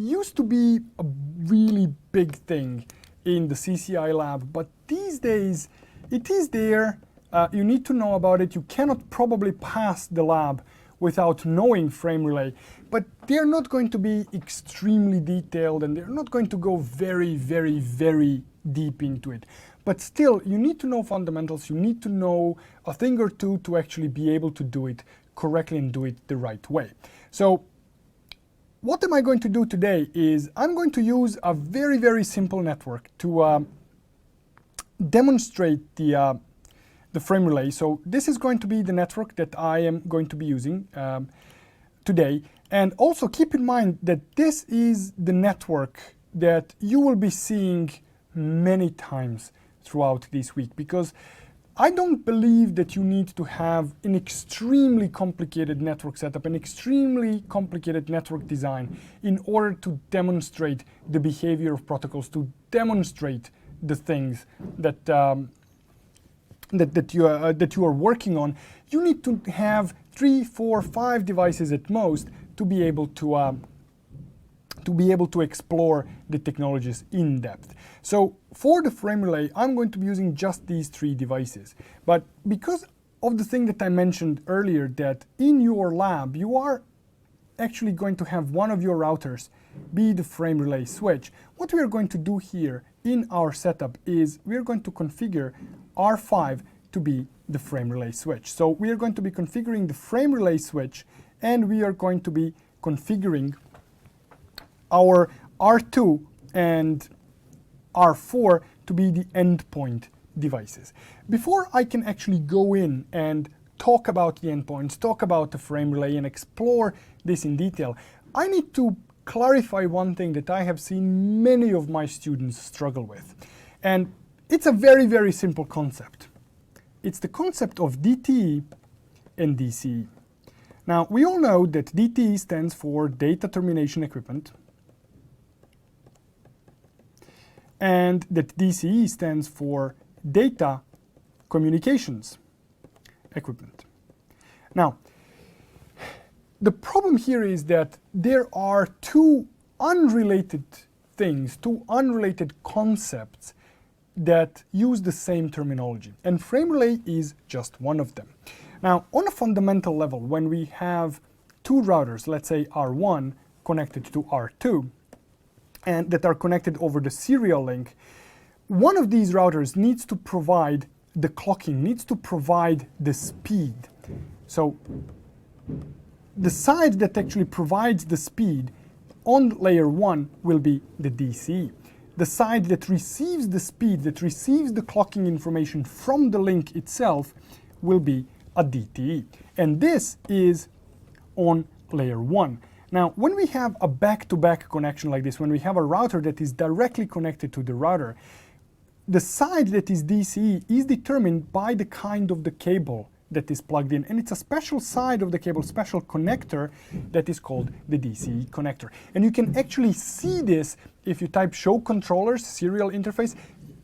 used to be a really big thing in the CCI lab, but these days it is there. You need to know about it. You cannot probably pass the lab without knowing frame relay, but they're not going to be extremely detailed and they're not going to go very, very, very deep into it. But still, you need to know fundamentals. You need to know a thing or two to actually be able to do it correctly and do it the right way. So what am I going to do today is I'm going to use a very, very simple network to demonstrate the frame relay. So this is going to be the network that I am going to be using today. And also keep in mind that this is the network that you will be seeing many times throughout this week, because I don't believe that you need to have an extremely complicated network setup, an extremely complicated network design in order to demonstrate the behavior of protocols, to demonstrate the things that that you are working on. You need to have 3, 4, 5 devices at most to be able to explore the technologies in depth. So for the frame relay, I'm going to be using just these 3 devices. But because of the thing that I mentioned earlier, that in your lab you are actually going to have one of your routers be the frame relay switch, what we are going to do here in our setup is we are going to configure R5 to be the frame relay switch. So we are going to be configuring the frame relay switch, and we are going to be configuring our R2 and R4 to be the endpoint devices. Before I can actually go in and talk about the endpoints, talk about the frame relay and explore this in detail, I need to clarify one thing that I have seen many of my students struggle with. And it's a very, very simple concept. It's the concept of DTE and DCE. Now, we all know that DTE stands for Data Termination Equipment, and that DCE stands for Data Communications Equipment. Now, the problem here is that there are 2 unrelated things, 2 unrelated concepts that use the same terminology, and frame relay is just one of them. Now, on a fundamental level, when we have 2 routers, let's say R1 connected to R2, and that are connected over the serial link, one of these routers needs to provide the clocking, needs to provide the speed. So the side that actually provides the speed on layer 1 will be the DCE. The side that receives the speed, that receives the clocking information from the link itself, will be a DTE. And this is on layer 1. Now, when we have a back-to-back connection like this, when we have a router that is directly connected to the router, the side that is DCE is determined by the kind of the cable that is plugged in. And it's a special side of the cable, special connector that is called the DCE connector. And you can actually see this if you type show controllers, serial interface.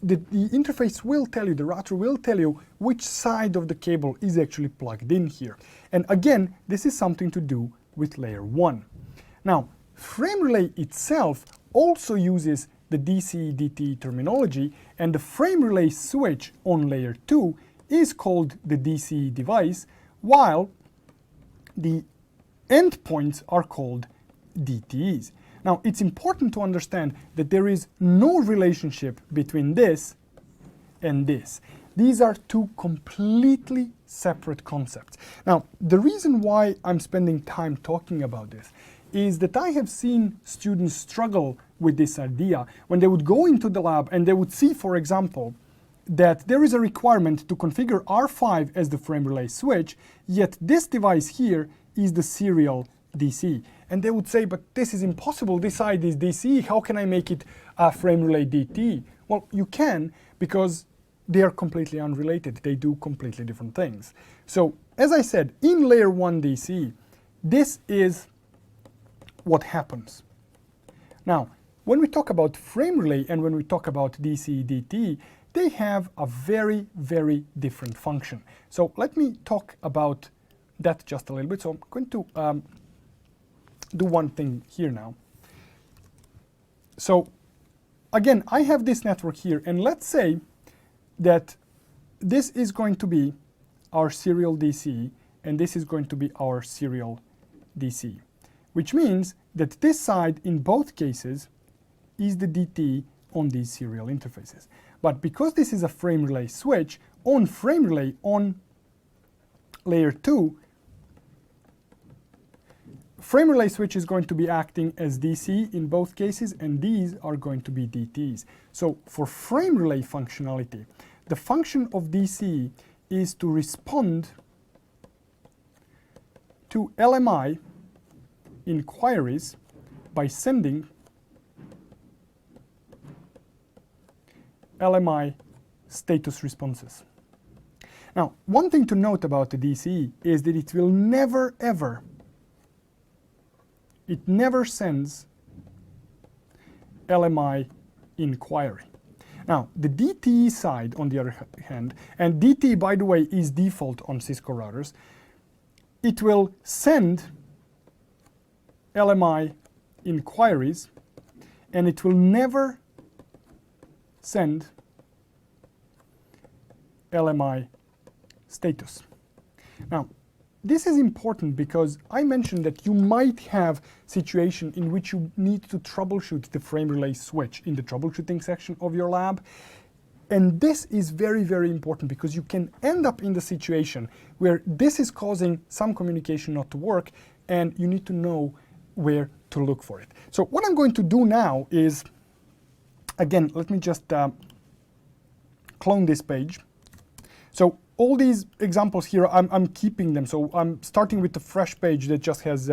The interface will tell you, the router will tell you which side of the cable is actually plugged in here. And again, this is something to do with layer 1. Now, frame relay itself also uses the DCE-DTE terminology, and the frame relay switch on layer 2 is called the DCE device, while the endpoints are called DTEs. Now, it's important to understand that there is no relationship between this and this. These are 2 completely separate concepts. Now, the reason why I'm spending time talking about this is that I have seen students struggle with this idea when they would go into the lab and they would see, for example, that there is a requirement to configure R5 as the frame relay switch, yet this device here is the serial DC. And they would say, but this is impossible, this side is DC, how can I make it a frame relay DT? Well, you can, because they are completely unrelated, they do completely different things. So, as I said, in layer 1 DC, this is what happens. Now, when we talk about frame relay and when we talk about DC-DT, they have a very, very different function. So let me talk about that just a little bit. So I'm going to do one thing here now. So again, I have this network here, and let's say that this is going to be our serial DC, and this is going to be our serial DC, which means that this side in both cases is the DT on these serial interfaces. But because this is a frame relay switch, on frame relay on layer 2, frame relay switch is going to be acting as DC in both cases, and these are going to be DTs. So for frame relay functionality, the function of DC is to respond to LMI inquiries by sending LMI status responses. Now, one thing to note about the DCE is that it will never ever, it never sends LMI inquiry. Now, the DTE side, on the other hand, and DTE, by the way, is default on Cisco routers, it will send LMI inquiries, and it will never send LMI status. Now, this is important because I mentioned that you might have situation in which you need to troubleshoot the frame relay switch in the troubleshooting section of your lab. And this is very, very important because you can end up in the situation where this is causing some communication not to work, and you need to know where to look for it. So what I'm going to do now is, again, let me just clone this page. So all these examples here, I'm keeping them. So I'm starting with the fresh page that just has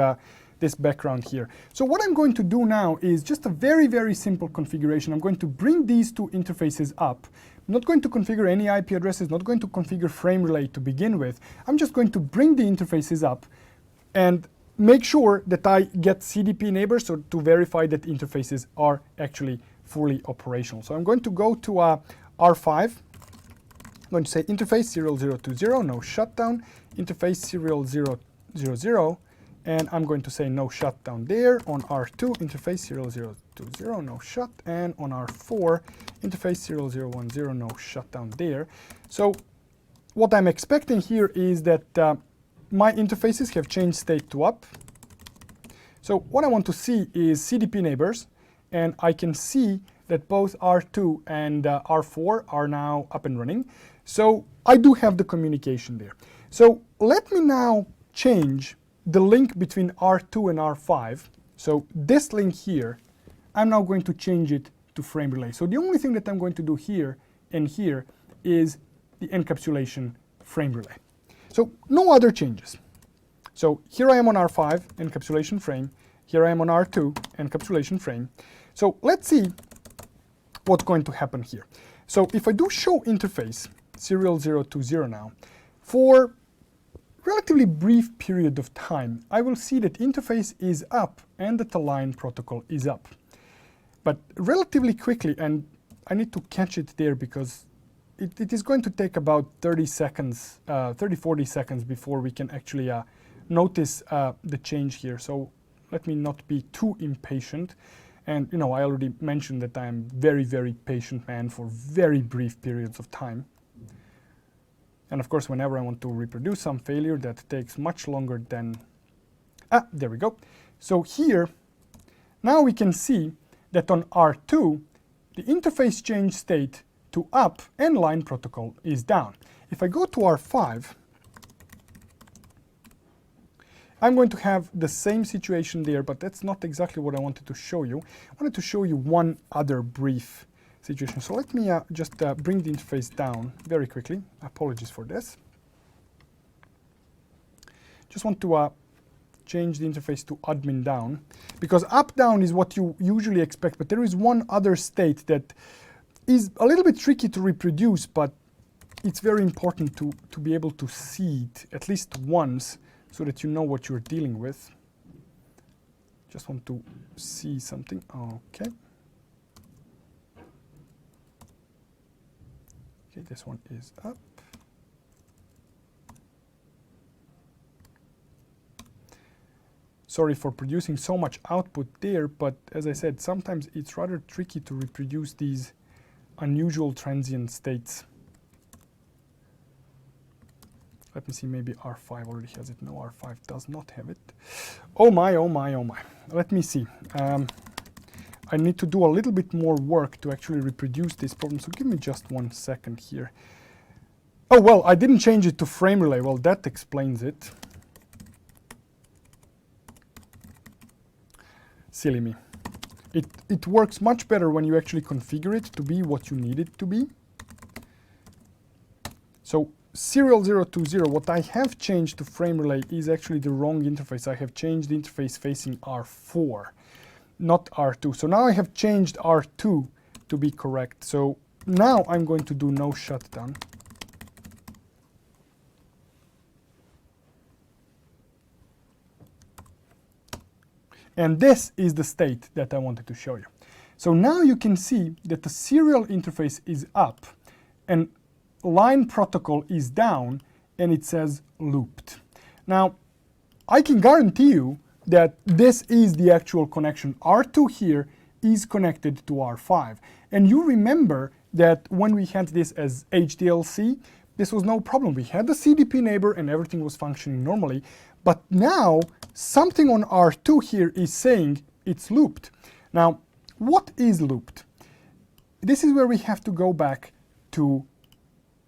this background here. So what I'm going to do now is just a very, very simple configuration. I'm going to bring these two interfaces up. I'm not going to configure any IP addresses, not going to configure frame relay to begin with. I'm just going to bring the interfaces up and make sure that I get CDP neighbors so to verify that interfaces are actually fully operational. So I'm going to go to R5. I'm going to say interface serial 020, no shutdown, interface serial 000, and I'm going to say no shutdown there. On R2, interface serial 020, no shut, and on R4, interface serial 010, no shutdown there. So what I'm expecting here is that my interfaces have changed state to up. So what I want to see is CDP neighbors, and I can see that both R2 and R4 are now up and running. So I do have the communication there. So let me now change the link between R2 and R5. So this link here, I'm now going to change it to frame relay. So the only thing that I'm going to do here and here is the encapsulation frame relay. So no other changes. So here I am on R5, encapsulation frame. Here I am on R2, encapsulation frame. So let's see what's going to happen here. So if I do show interface, serial 020 now, for relatively brief period of time, I will see that interface is up and that the line protocol is up. But relatively quickly, and I need to catch it there because it is going to take about 30 seconds, 40 seconds before we can actually notice the change here. So let me not be too impatient. And you know, I already mentioned that I am very, very patient man for very brief periods of time. And of course, whenever I want to reproduce some failure, that takes much longer than, there we go. So here, now we can see that on R2, the interface change state to up and line protocol is down. If I go to R5, I'm going to have the same situation there, but that's not exactly what I wanted to show you. I wanted to show you one other brief situation. So let me just bring the interface down very quickly. Apologies for this. Just want to change the interface to admin down, because up down is what you usually expect, but there is one other state that is a little bit tricky to reproduce, but it's very important to be able to see it at least once so that you know what you're dealing with. Just want to see something. Okay. Okay, this one is up. Sorry for producing so much output there, but as I said, sometimes it's rather tricky to reproduce these unusual transient states. Let me see, maybe R5 already has it. No, R5 does not have it. Oh my, oh my, oh my. Let me see. I need to do a little bit more work to actually reproduce this problem, so give me just 1 second here. Oh, well, I didn't change it to frame relay. Well, that explains it. Silly me. It works much better when you actually configure it to be what you need it to be. So serial 020, what I have changed to frame relay is actually the wrong interface. I have changed the interface facing R4, not R2. So now I have changed R2 to be correct. So now I'm going to do no shutdown. And this is the state that I wanted to show you. So now you can see that the serial interface is up and line protocol is down, and it says looped. Now, I can guarantee you that this is the actual connection. R2 here is connected to R5. And you remember that when we had this as HDLC, this was no problem. We had the CDP neighbor and everything was functioning normally. But now something on R2 here is saying it's looped. Now, what is looped? This is where we have to go back to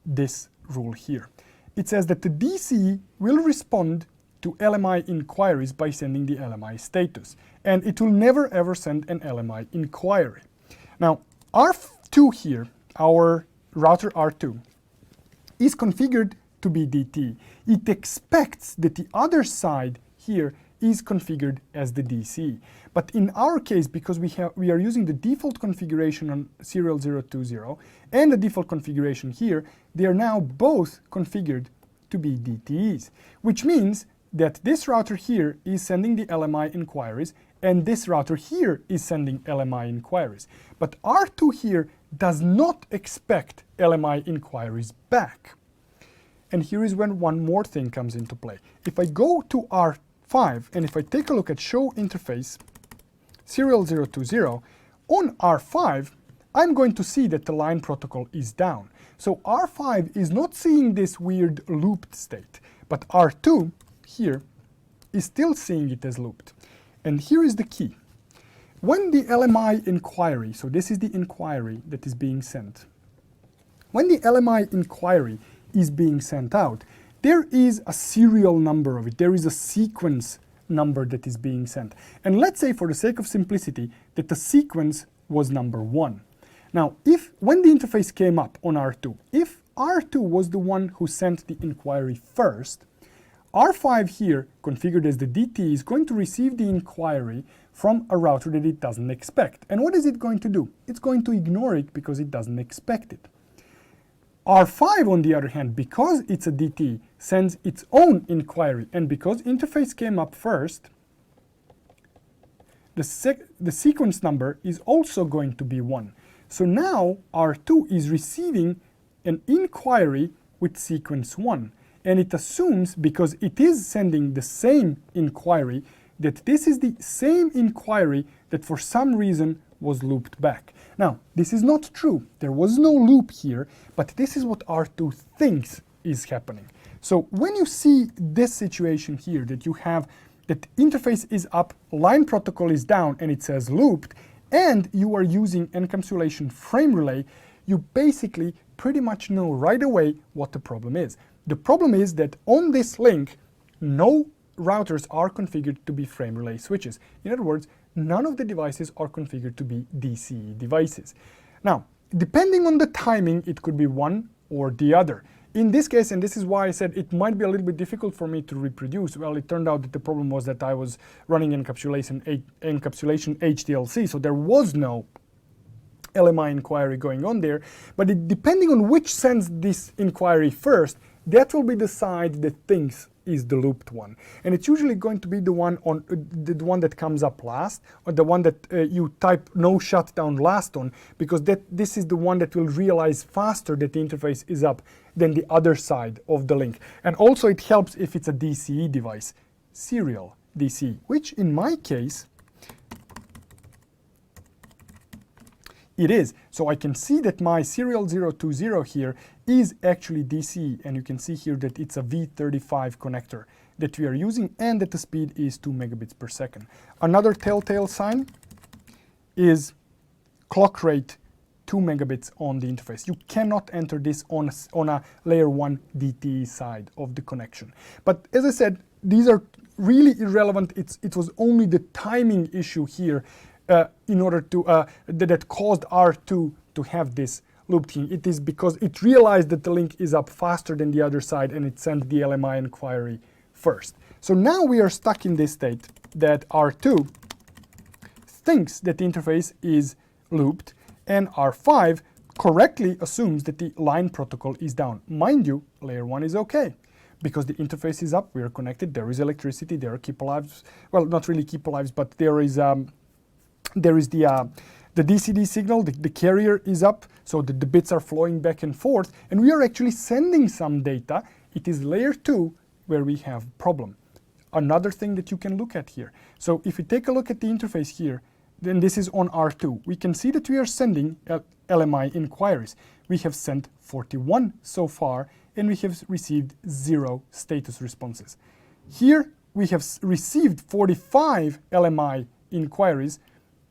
this rule here. It says that the DCE will respond to LMI inquiries by sending the LMI status, and it will never ever send an LMI inquiry. Now, R2 here, our router R2, is configured to be DT. It expects that the other side here is configured as the DCE. But in our case, because we are using the default configuration on serial 020 and the default configuration here, they are now both configured to be DTEs, which means that this router here is sending the LMI inquiries and this router here is sending LMI inquiries. But R2 here does not expect LMI inquiries back. And here is when one more thing comes into play. If I go to R5 and if I take a look at show interface serial 020, on R5, I'm going to see that the line protocol is down. So R5 is not seeing this weird looped state, but R2 here is still seeing it as looped. And here is the key. When the LMI inquiry, so this is the inquiry that is being sent, when the LMI inquiry is being sent out, there is a serial number of it. There is a sequence number that is being sent. And let's say, for the sake of simplicity, that the sequence was number 1. Now, when the interface came up on R2, if R2 was the one who sent the inquiry first, R5 here, configured as the DT, is going to receive the inquiry from a router that it doesn't expect. And what is it going to do? It's going to ignore it because it doesn't expect it. R5, on the other hand, because it's a DT, sends its own inquiry, and because interface came up first, the sequence number is also going to be 1. So now R2 is receiving an inquiry with sequence 1, and it assumes, because it is sending the same inquiry, that this is the same inquiry that for some reason was looped back. Now, this is not true. There was no loop here, but this is what R2 thinks is happening. So when you see this situation here, that you have that interface is up, line protocol is down, and it says looped, and you are using encapsulation frame relay, you basically pretty much know right away what the problem is. The problem is that on this link, no routers are configured to be frame relay switches. In other words, none of the devices are configured to be DCE devices. Now, depending on the timing, it could be one or the other. In this case, and this is why I said it might be a little bit difficult for me to reproduce, well, it turned out that the problem was that I was running encapsulation HDLC, so there was no LMI inquiry going on there. But depending on which sends this inquiry first, that will be the side that thinks is the looped one, and it's usually going to be the one on the one that comes up last, or the one that you type no shutdown last on, because this is the one that will realize faster that the interface is up than the other side of the link. And also it helps if it's a DCE device. Serial DC, which in my case it is. So I can see that my serial 020 here is actually DC, and you can see here that it's a V35 connector that we are using and that the speed is 2 megabits per second. Another telltale sign is clock rate 2 megabits on the interface. You cannot enter this on a layer 1 DTE side of the connection. But as I said, these are really irrelevant. It was only the timing issue here in order to that caused R2 to have this looped thing. It is because it realized that the link is up faster than the other side and it sent the LMI inquiry first. So now we are stuck in this state that R2 thinks that the interface is looped and R5 correctly assumes that the line protocol is down. Mind you, layer 1 is okay because the interface is up, we are connected, there is electricity, there are keep alives, well, not really keep alives, but there is the DCD signal, the carrier is up, so the bits are flowing back and forth, and we are actually sending some data. It is layer 2 where we have problem. Another thing that you can look at here. So if we take a look at the interface here, then this is on R2. We can see that we are sending LMI inquiries. We have sent 41 so far, and we have received 0 status responses. Here we have received 45 LMI inquiries,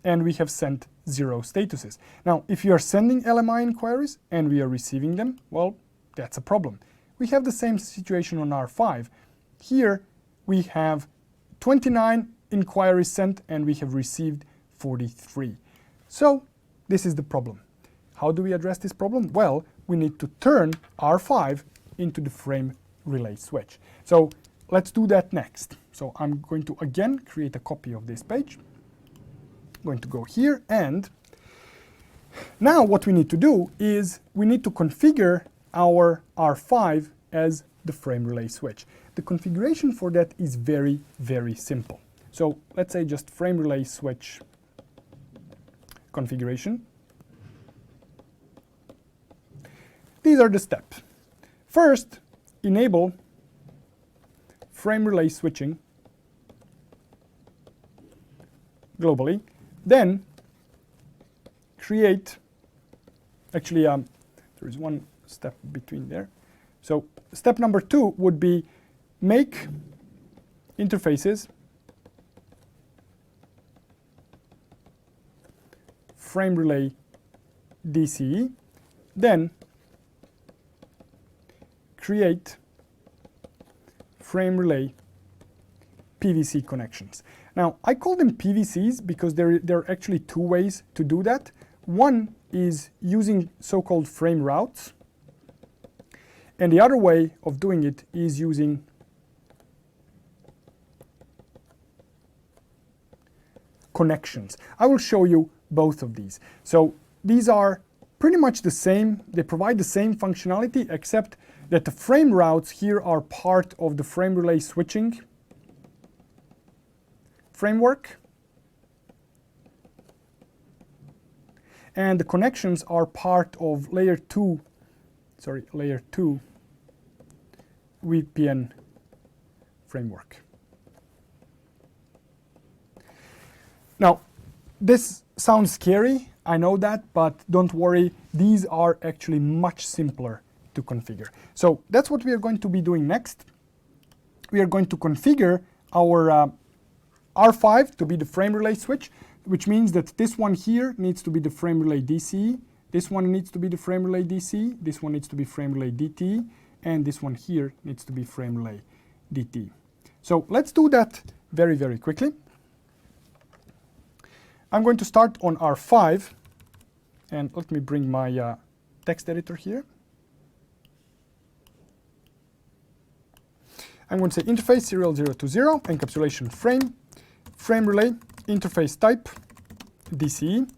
and we have sent 0 statuses. Now, if you are sending LMI inquiries and we are receiving them, well, that's a problem. We have the same situation on R5. Here we have 29 inquiries sent and we have received 43. So this is the problem. How do we address this problem? Well, we need to turn R5 into the frame relay switch. So let's do that next. So I'm going to again create a copy of this page. Going to go here, and now what we need to do is we need to configure our R5 as the frame relay switch. The configuration for that is very, very simple. So let's say just frame relay switch configuration. These are the steps. First, enable frame relay switching globally. Then create, actually there is one step between there. So step number 2 would be make interfaces frame relay DCE, then create frame relay PVC connections. Now, I call them PVCs because there are actually 2 ways to do that. One is using so-called frame routes, and the other way of doing it is using connections. I will show you both of these. So these are pretty much the same. They provide the same functionality, except that the frame routes here are part of the frame relay switching framework, and the connections are part of layer 2 VPN framework. Now, this sounds scary, I know that, but don't worry, these are actually much simpler to configure. So that's what we are going to be doing next. We are going to configure our R5 to be the frame relay switch, which means that this one here needs to be the frame relay DC, this one needs to be the frame relay DC, this one needs to be frame relay DT, and this one here needs to be frame relay DT. So let's do that very, very quickly. I'm going to start on R5, and let me bring my text editor here. I'm going to say interface serial 020, encapsulation frame, frame relay, interface type, DCE.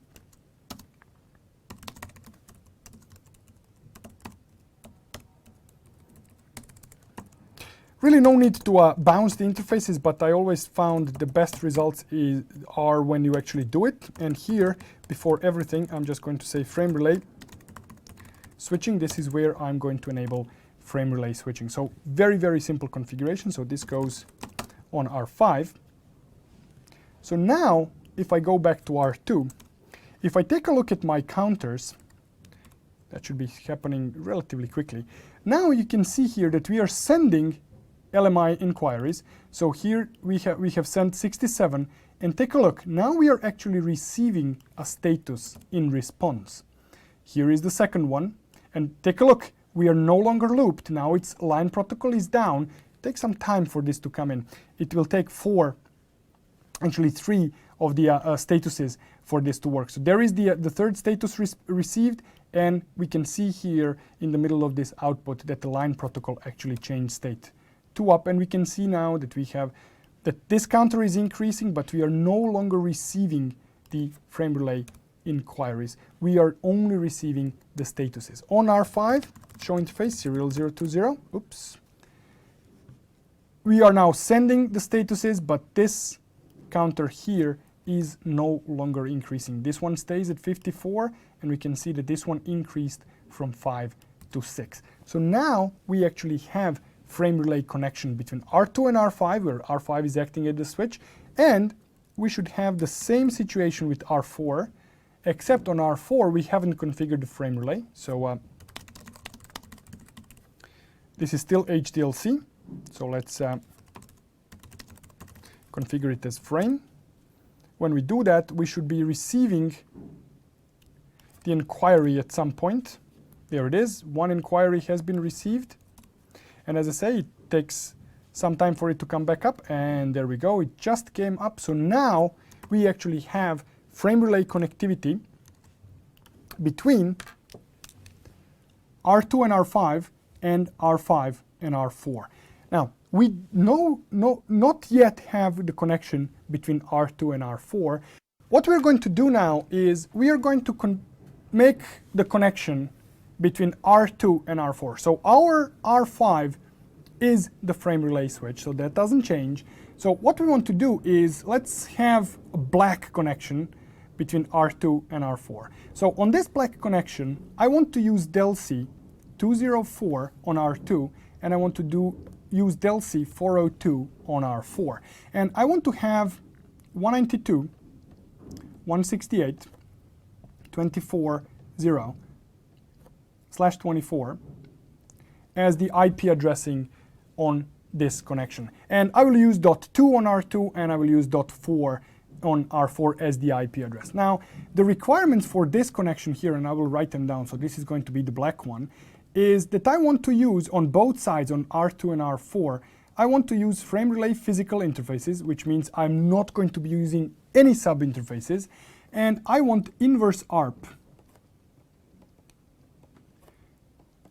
Really no need to bounce the interfaces, but I always found the best results are when you actually do it. And here, before everything, I'm just going to say frame relay switching. This is where I'm going to enable frame relay switching. So very, very simple configuration. So this goes on R5. So now, if I go back to R2, if I take a look at my counters, that should be happening relatively quickly. Now you can see here that we are sending LMI inquiries. So here we have sent 67, and take a look. Now we are actually receiving a status in response. Here is the second one, and take a look. We are no longer looped. Now its line protocol is down. It takes some time for this to come in. It will take actually three of the statuses for this to work. So there is the third status received, and we can see here in the middle of this output that the line protocol actually changed state to up, and we can see now that we have that this counter is increasing, but we are no longer receiving the frame relay inquiries. We are only receiving the statuses. On R5, show interface serial 020, oops. We are now sending the statuses, but this counter here is no longer increasing. This one stays at 54, and we can see that this one increased from 5 to 6. So now we actually have frame relay connection between R2 and R5, where R5 is acting as the switch, and we should have the same situation with R4, except on R4 we haven't configured the frame relay. So this is still HDLC, so let's configure it as frame. When we do that, we should be receiving the inquiry at some point. There it is, one inquiry has been received. And as I say, it takes some time for it to come back up, and there we go, it just came up. So now we actually have frame relay connectivity between R2 and R5 and R5 and R4. Now, we not yet have the connection between R2 and R4. What we're going to do now is we are going to make the connection between R2 and R4. So our R5 is the frame relay switch, so that doesn't change. So what we want to do is let's have a black connection between R2 and R4. So on this black connection, I want to use del C 204 on R2, and I want to use del C 402 on R4. And I want to have 192.168.24.0/24 as the IP addressing on this connection. And I will use .2 on R2, and I will use .4 on R4 as the IP address. Now, the requirements for this connection here, and I will write them down, so this is going to be the black one, is that I want to use on both sides, on R2 and R4, I want to use frame relay physical interfaces, which means I'm not going to be using any sub interfaces, and I want inverse ARP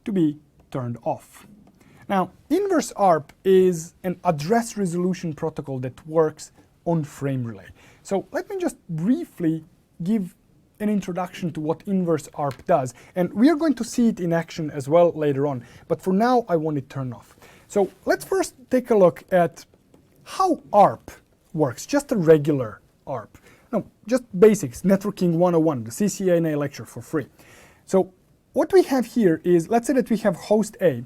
to be turned off. Now, inverse ARP is an address resolution protocol that works on frame relay. So let me just briefly give an introduction to what inverse ARP does, and we are going to see it in action as well later on, but for now I want it turned off. So let's first take a look at how ARP works, just a regular ARP. No, just basics, networking 101, the CCNA lecture for free. So what we have here is, let's say that we have host A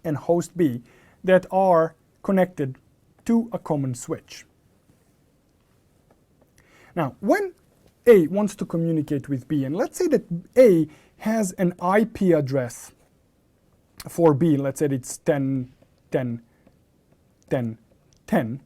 and host B that are connected to a common switch. Now, when A wants to communicate with B, and let's say that A has an IP address for B, let's say it's 10.10.10.10.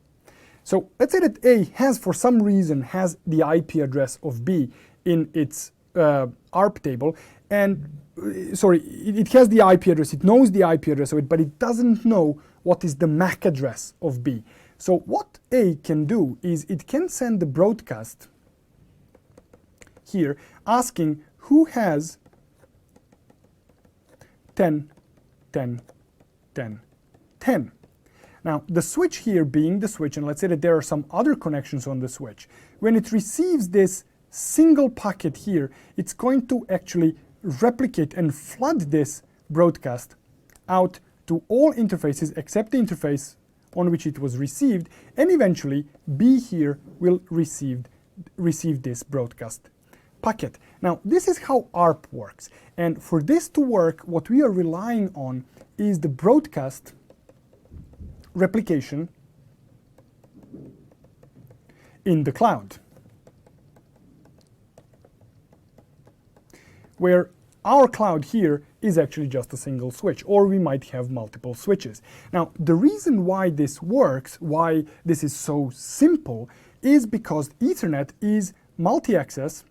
So let's say that A has, for some reason, has the IP address of B in its ARP table, and it has the IP address, it knows the IP address of it, but it doesn't know what is the MAC address of B. So what A can do is it can send the broadcast here asking who has 10.10.10.10. Now, the switch here being the switch, and let's say that there are some other connections on the switch, when it receives this single packet here, it's going to actually replicate and flood this broadcast out to all interfaces except the interface on which it was received, and eventually B here will receive this broadcast packet. Now, this is how ARP works, and for this to work, what we are relying on is the broadcast replication in the cloud, where our cloud here is actually just a single switch, or we might have multiple switches. Now, the reason why this works, why this is so simple, is because Ethernet is multi-access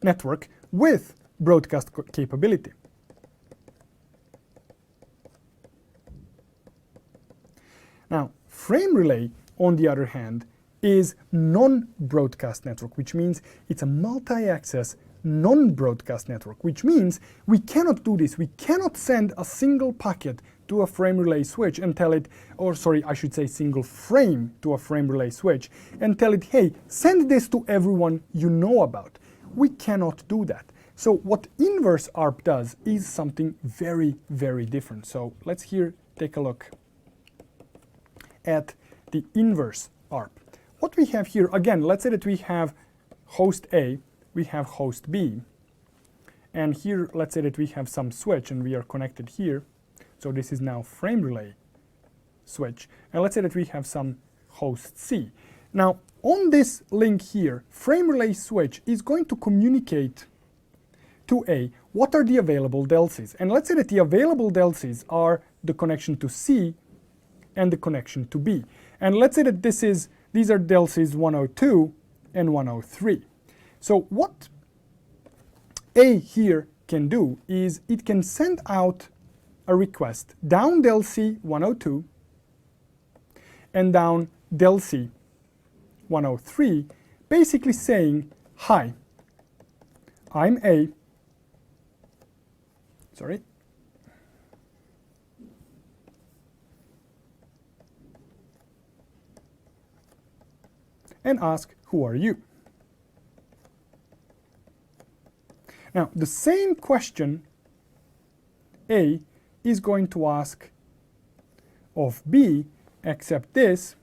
network with broadcast capability. Now, frame relay, on the other hand, is non-broadcast network, which means it's a multi-access non-broadcast network, which means we cannot do this. We cannot send a single packet to a frame relay switch and tell it, or sorry, I should say single frame to a frame relay switch and tell it, hey, send this to everyone you know about. We cannot do that. So what inverse ARP does is something very, very different. So let's here take a look at the inverse ARP. What we have here, again, let's say that we have host A, we have host B, and here let's say that we have some switch and we are connected here. So this is now frame relay switch, and let's say that we have some host C. Now on this link here, frame relay switch is going to communicate to A what are the available DLCs, and let's say that the available DLCs are the connection to C and the connection to B, and let's say that these are DLCs 102 and 103. So what A here can do is it can send out a request down DLC 102 and down DLC 103, basically saying, hi, I'm A, sorry, and ask, who are you? Now, the same question A is going to ask of B, except this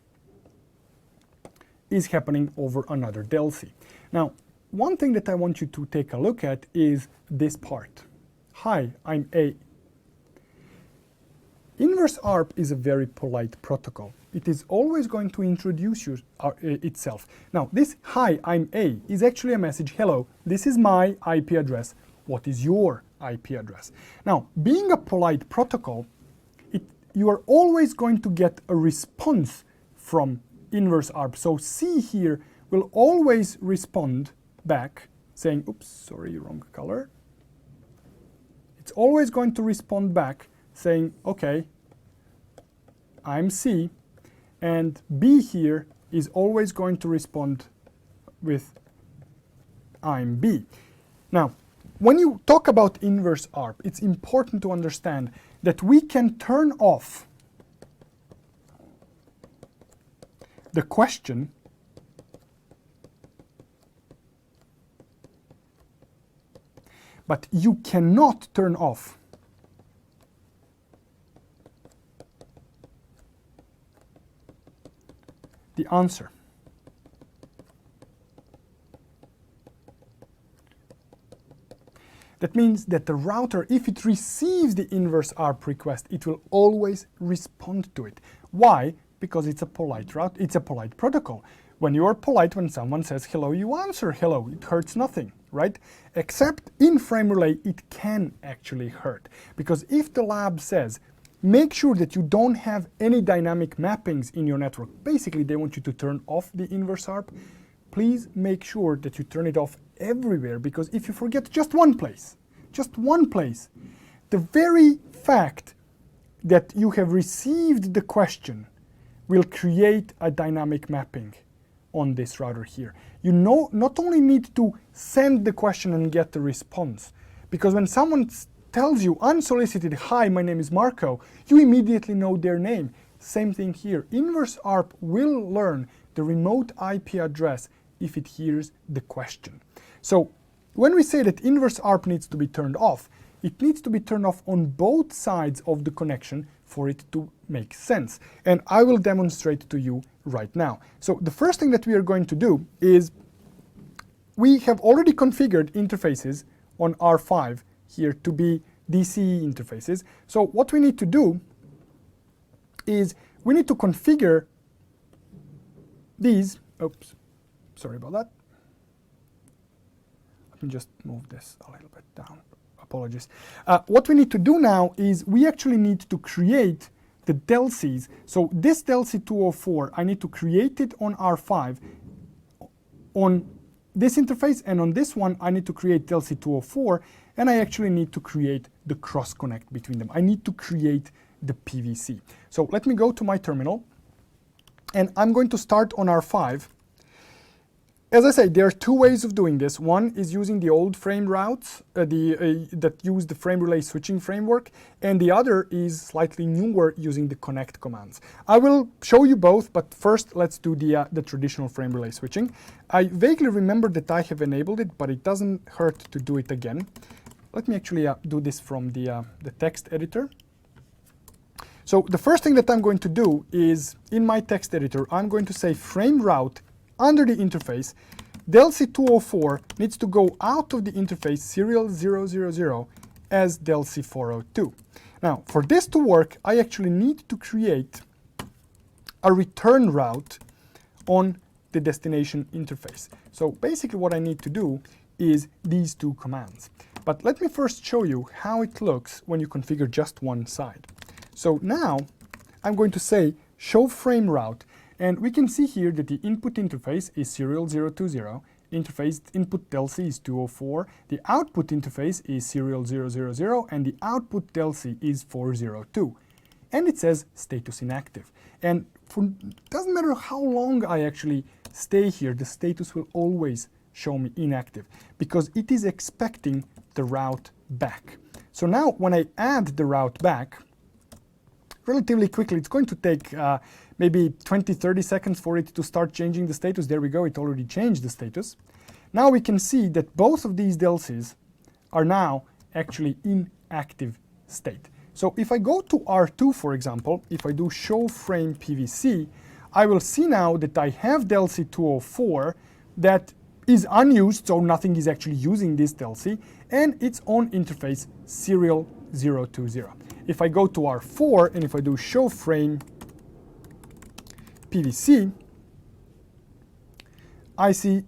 is happening over another DLC. Now, one thing that I want you to take a look at is this part. Hi, I'm A. Inverse ARP is a very polite protocol. It is always going to introduce itself. Now, this hi, I'm A is actually a message, hello, this is my IP address. What is your IP address? Now, being a polite protocol, you are always going to get a response from inverse ARP. So C here will always respond back saying, oops, sorry, wrong color. It's always going to respond back saying, okay, I'm C, and B here is always going to respond with I'm B. Now, when you talk about inverse ARP, it's important to understand that we can turn off the question but you cannot turn off the answer. That means that the router, if it receives the inverse ARP request, it will always respond to it. Why? Because it's a polite route, it's a polite protocol. When you are polite, when someone says hello, you answer hello. It hurts nothing, right? Except in frame relay, it can actually hurt. Because if the lab says, make sure that you don't have any dynamic mappings in your network, basically they want you to turn off the inverse ARP, please make sure that you turn it off everywhere, because if you forget just one place, the very fact that you have received the question will create a dynamic mapping on this router here. You not only need to send the question and get the response, because when someone tells you unsolicited, hi, my name is Marco, you immediately know their name. Same thing here. Inverse ARP will learn the remote IP address if it hears the question. So when we say that inverse ARP needs to be turned off, it needs to be turned off on both sides of the connection for it to make sense. And I will demonstrate to you right now. So the first thing that we are going to do is we have already configured interfaces on R5 here to be DCE interfaces. So what we need to do is we need to configure these, oops, sorry about that. Let me just move this a little bit down. Apologies. What we need to do now is we actually need to create the delcies. So this delcy 204, I need to create it on R5 on this interface, and on this one I need to create delcy 204, and I actually need to create the cross connect between them. I need to create the PVC. So let me go to my terminal, and I'm going to start on R5. As I say, there are two ways of doing this. One is using the old frame routes that use the frame relay switching framework, and the other is slightly newer using the connect commands. I will show you both, but first let's do the traditional frame relay switching. I vaguely remember that I have enabled it, but it doesn't hurt to do it again. Let me actually do this from the text editor. So the first thing that I'm going to do is, in my text editor, I'm going to say frame route under the interface. delcy 204 needs to go out of the interface serial 000 as delcy 402. Now, for this to work, I actually need to create a return route on the destination interface. So basically what I need to do is these two commands. But let me first show you how it looks when you configure just one side. So now I'm going to say show frame route, and we can see here that the input interface is serial 020, interface input delcy is 204, the output interface is serial 000, and the output delcy is 402. And it says status inactive. And it doesn't matter how long I actually stay here, the status will always show me inactive because it is expecting the route back. So now when I add the route back, relatively quickly, it's going to take maybe 20-30 seconds for it to start changing the status. There we go, it already changed the status. Now we can see that both of these delcies are now actually in active state. So if I go to R2, for example, if I do show frame PVC, I will see now that I have delcy 204 that is unused, so nothing is actually using this delcy, and it's on interface serial 020. If I go to R4 and if I do show frame PVC, I see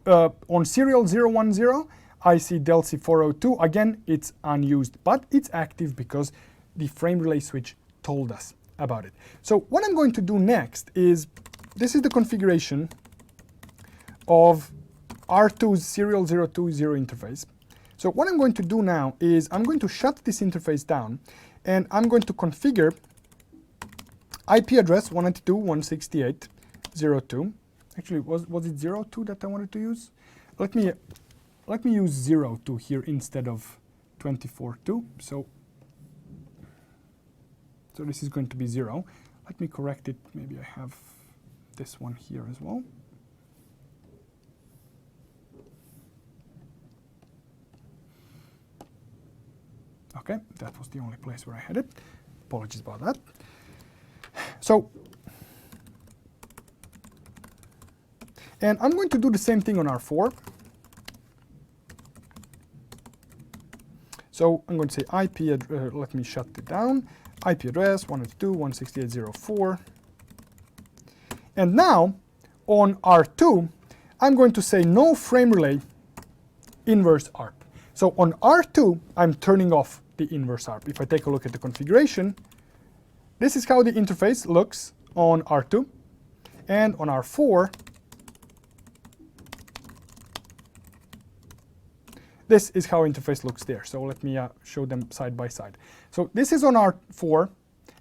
on serial 010, I see delcy 402. Again, it's unused, but it's active because the frame relay switch told us about it. So what I'm going to do next is, this is the configuration of R2's serial 020 .0 interface. So what I'm going to do now is I'm going to shut this interface down, and I'm going to configure IP address 192.168.02. Actually, was it 02 that I wanted to use? Let me use 02 here instead of 24.2. So this is going to be 0. Let me correct it. Maybe I have this one here as well. Okay, that was the only place where I had it. Apologies about that. So, and I'm going to do the same thing on R4. So I'm going to say IP, let me shut it down. IP address 192.168.04. And now on R2, I'm going to say no frame relay inverse ARP. So on R2, I'm turning off the inverse ARP. If I take a look at the configuration, this is how the interface looks on R2. And on R4, this is how interface looks there. So let me show them side by side. So this is on R4,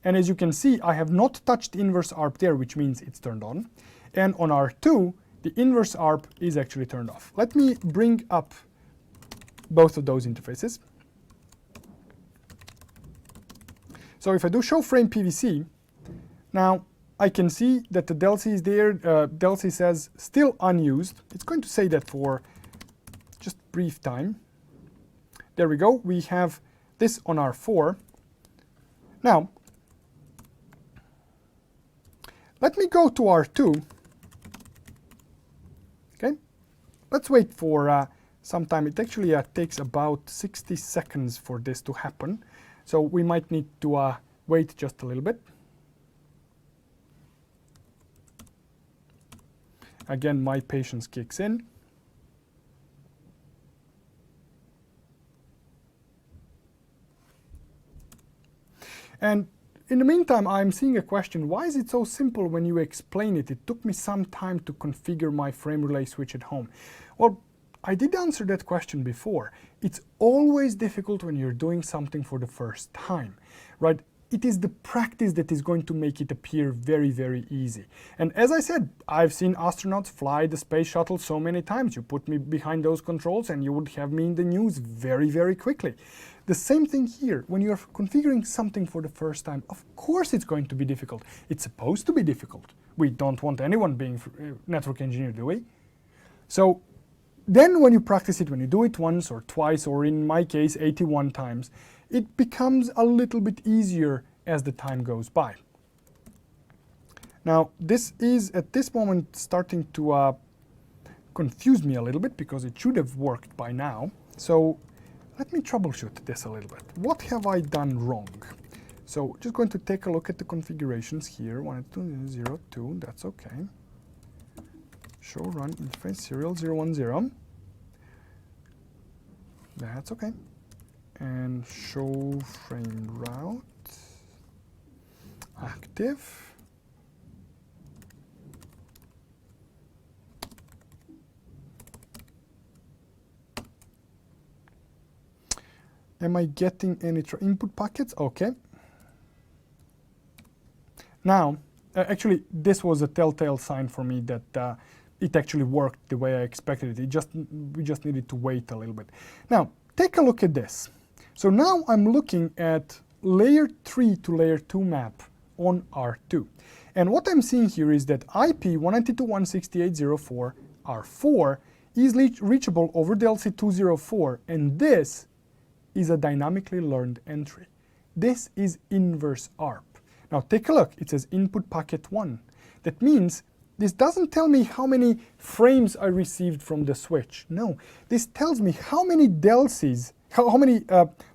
and as you can see, I have not touched inverse ARP there, which means it's turned on. And on R2, the inverse ARP is actually turned off. Let me bring up both of those interfaces. So if I do show frame PVC, now I can see that the delcy is there. Delcy says still unused. It's going to say that for just brief time. There we go. We have this on R4. Now, let me go to R2. Okay, let's wait for some time. It actually takes about 60 seconds for this to happen. So we might need to wait just a little bit. Again, my patience kicks in. And in the meantime, I'm seeing a question, why is it so simple when you explain it? It took me some time to configure my frame relay switch at home. Well, I did answer that question before. It's always difficult when you're doing something for the first time, right? It is the practice that is going to make it appear very, very easy. And as I said, I've seen astronauts fly the space shuttle so many times. You put me behind those controls and you would have me in the news very, very quickly. The same thing here. When you're configuring something for the first time, of course it's going to be difficult. It's supposed to be difficult. We don't want anyone being a network engineer, do we? So then when you practice it, when you do it once or twice, or in my case, 81 times, it becomes a little bit easier as the time goes by. Now, this is at this moment starting to confuse me a little bit because it should have worked by now. So let me troubleshoot this a little bit. What have I done wrong? So just going to take a look at the configurations here. 192.0.2, that's okay. Show run interface serial 010. That's okay. And show frame route active. Am I getting any input packets? Okay. Now, actually, this was a telltale sign for me that it actually worked the way I expected it. We just needed to wait a little bit. Now, take a look at this. So now I'm looking at layer 3 to layer 2 map on R2. And what I'm seeing here is that IP 192.168.0.4 R4 is reachable over DLC 204, and this is a dynamically learned entry. This is inverse ARP. Now take a look, it says input packet 1. That means this doesn't tell me how many frames I received from the switch. No, this tells me how many DLCs, how many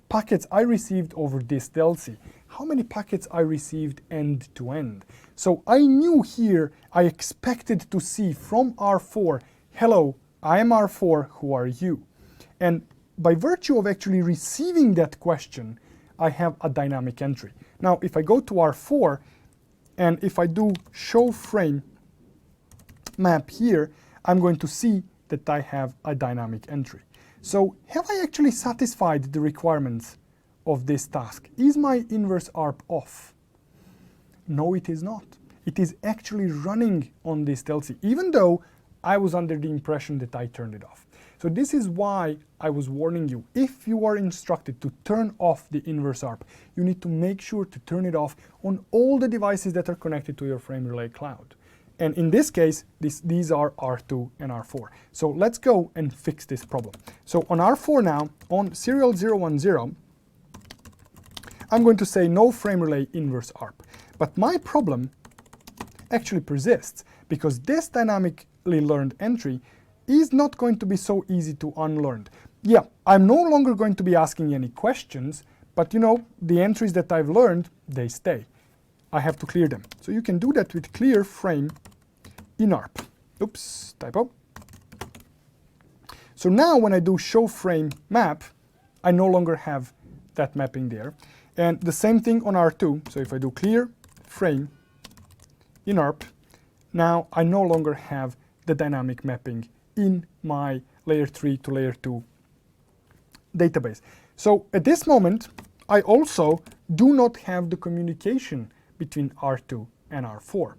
packets I received over this DLC, how many packets I received end to end. So I knew here I expected to see from R4, hello, I am R4, who are you? And by virtue of actually receiving that question, I have a dynamic entry. Now, if I go to R4, and if I do show frame map here, I'm going to see that I have a dynamic entry. So have I actually satisfied the requirements of this task? Is my inverse ARP off? No, it is not. It is actually running on this DLC, even though I was under the impression that I turned it off. So this is why I was warning you. If you are instructed to turn off the inverse ARP, you need to make sure to turn it off on all the devices that are connected to your frame relay cloud. And in this case, these are R2 and R4. So let's go and fix this problem. So on R4 now, on serial 010, I'm going to say no frame relay inverse ARP. But my problem actually persists because this dynamically learned entry is not going to be so easy to unlearn. Yeah, I'm no longer going to be asking any questions, but you know, the entries that I've learned, they stay. I have to clear them. So you can do that with clear frame in ARP. Oops, typo. So now when I do show frame map, I no longer have that mapping there. And the same thing on R2. So if I do clear frame in ARP, now I no longer have the dynamic mapping in my layer 3 to layer 2 database. So at this moment, I also do not have the communication between R2 and R4.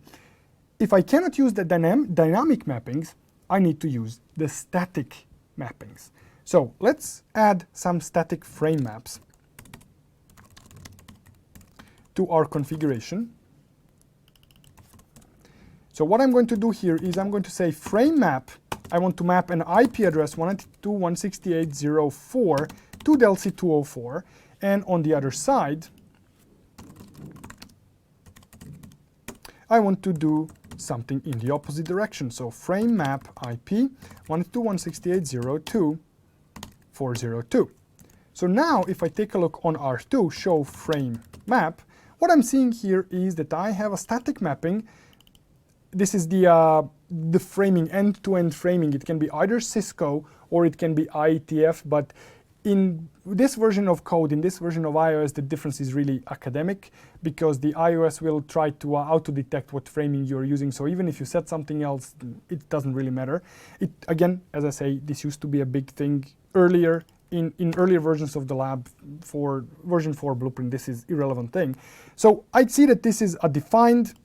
If I cannot use the dynamic mappings, I need to use the static mappings. So let's add some static frame maps to our configuration. So what I'm going to do here is I'm going to say frame map. I want to map an IP address 192.168.0.4 to DLC 204, and on the other side, I want to do something in the opposite direction. So frame map IP 192.168.0.2.402. So now if I take a look on R2, show frame map, what I'm seeing here is that I have a static mapping this is the framing, end-to-end framing. It can be either Cisco or it can be IETF, but in this version of code, in this version of iOS, the difference is really academic, because the iOS will try to auto-detect what framing you're using. So even if you set something else, it doesn't really matter. It, again, as I say, this used to be a big thing earlier in earlier versions of the lab. For version 4 blueprint, this is irrelevant thing. So I'd see that this is a defined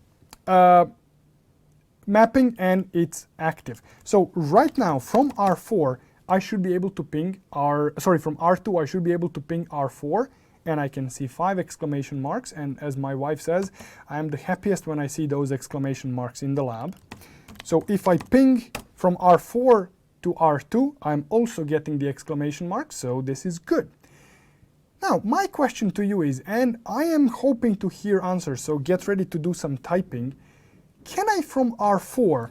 mapping and it's active. So right now from R4, I should be able to ping from R2, I should be able to ping R4, and I can see 5 exclamation marks. And as my wife says, I am the happiest when I see those exclamation marks in the lab. So if I ping from R4 to R2, I'm also getting the exclamation marks, so this is good. Now, my question to you is, and I am hoping to hear answers, so get ready to do some typing. Can I from R4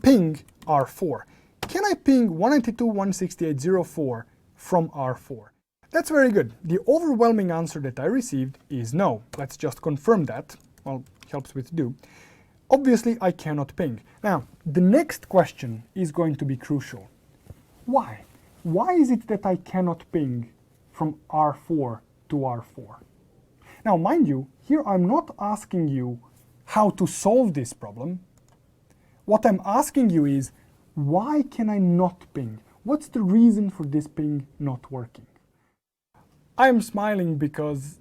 ping R4? Can I ping 192.168.04 from R4? That's very good. The overwhelming answer that I received is no. Let's just confirm that. Well, helps with do. Obviously, I cannot ping. Now, the next question is going to be crucial. Why? Why is it that I cannot ping from R4 to R4? Now, mind you, here I'm not asking you how to solve this problem. What I'm asking you is, why can I not ping? What's the reason for this ping not working? I'm smiling because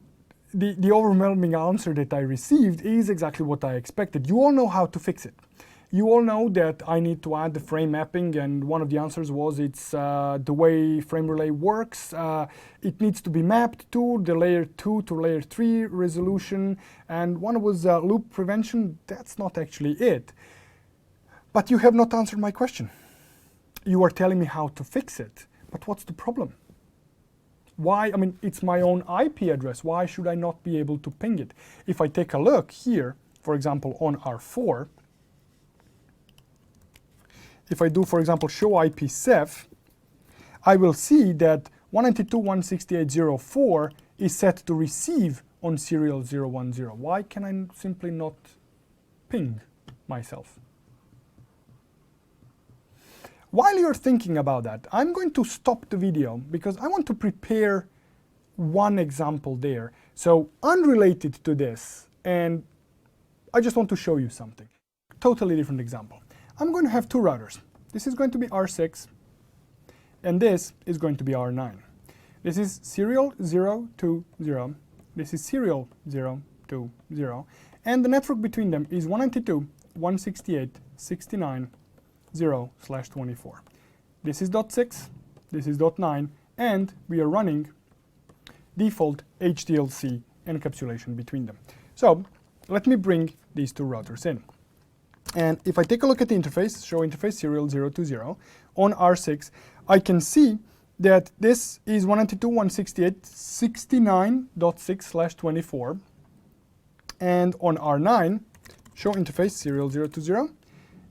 the overwhelming answer that I received is exactly what I expected. You all know how to fix it. You all know that I need to add the frame mapping, and one of the answers was it's the way frame relay works. It needs to be mapped to the layer 2 to layer 3 resolution, and one was loop prevention. That's not actually it. But you have not answered my question. You are telling me how to fix it, but what's the problem? Why? I mean, it's my own IP address. Why should I not be able to ping it? If I take a look here, for example, on R4, if I do, for example, show IPsef, I will see that 192.168.04 is set to receive on serial 010. Why can I simply not ping myself? While you're thinking about that, I'm going to stop the video because I want to prepare one example there. So unrelated to this, and I just want to show you something. Totally different example. I'm going to have 2 routers. This is going to be R6, and this is going to be R9. This is serial 020. This is serial 020. And the network between them is 192.168.69.0/24. This is .6, this is .9, and we are running default HDLC encapsulation between them. So let me bring these 2 routers in. And if I take a look at the interface, show interface serial 020, on R6, I can see that this is 192.168.69.6/24. And on R9, show interface serial 020,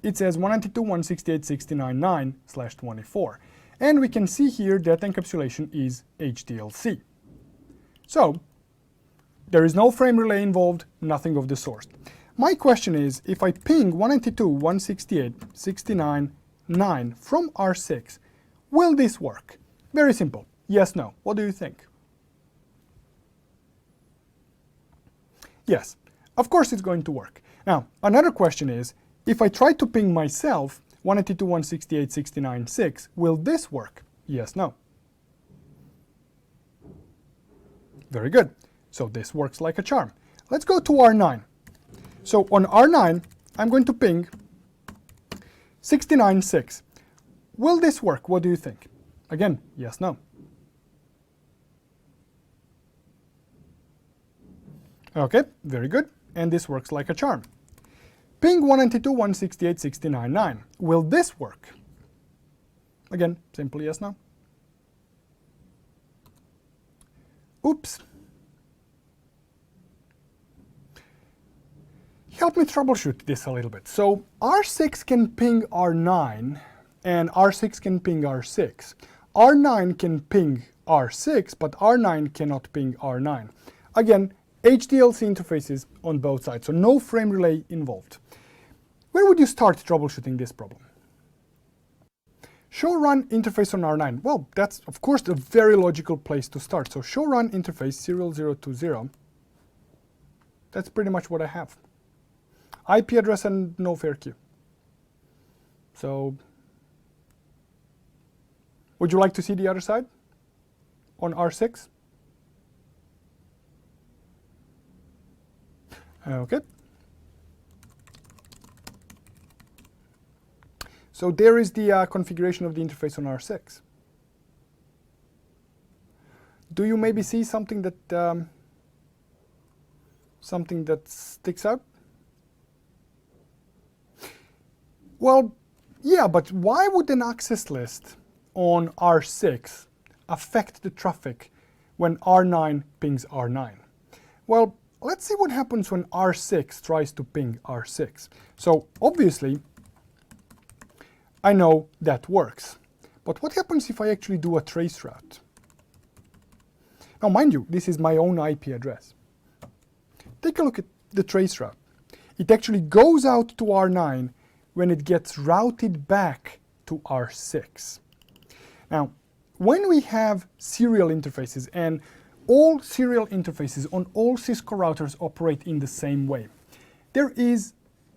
it says 192.168.69.9/24. And we can see here that encapsulation is HDLC. So there is no frame relay involved, nothing of the sort. My question is, if I ping 192.168.69.9 from R6, will this work? Very simple. Yes, no. What do you think? Yes, of course it's going to work. Now, another question is, if I try to ping myself 192.168.69.6, will this work? Yes, no. Very good. So this works like a charm. Let's go to R9. So on R9, I'm going to ping 69.6. Will this work? What do you think? Again, yes, no. Okay, very good. And this works like a charm. Ping 192.168.69.9. Will this work? Again, simply yes, no. Oops. Help me troubleshoot this a little bit. So R6 can ping R9 and R6 can ping R6. R9 can ping R6, but R9 cannot ping R9. Again, HDLC interfaces on both sides, so no frame relay involved. Where would you start troubleshooting this problem? Show run interface on R9. Well, that's of course a very logical place to start. So show run interface serial 020. That's pretty much what I have. IP address and no fair queue. So would you like to see the other side on R6? Okay. So there is the configuration of the interface on R6. Do you maybe see something that sticks out? Well, yeah, but why would an access list on R6 affect the traffic when R9 pings R9? Well, let's see what happens when R6 tries to ping R6. So obviously, I know that works. But what happens if I actually do a trace route? Now, mind you, this is my own IP address. Take a look at the trace route. It actually goes out to R9 when it gets routed back to R6. Now, when we have serial interfaces, and all serial interfaces on all Cisco routers operate in the same way, there is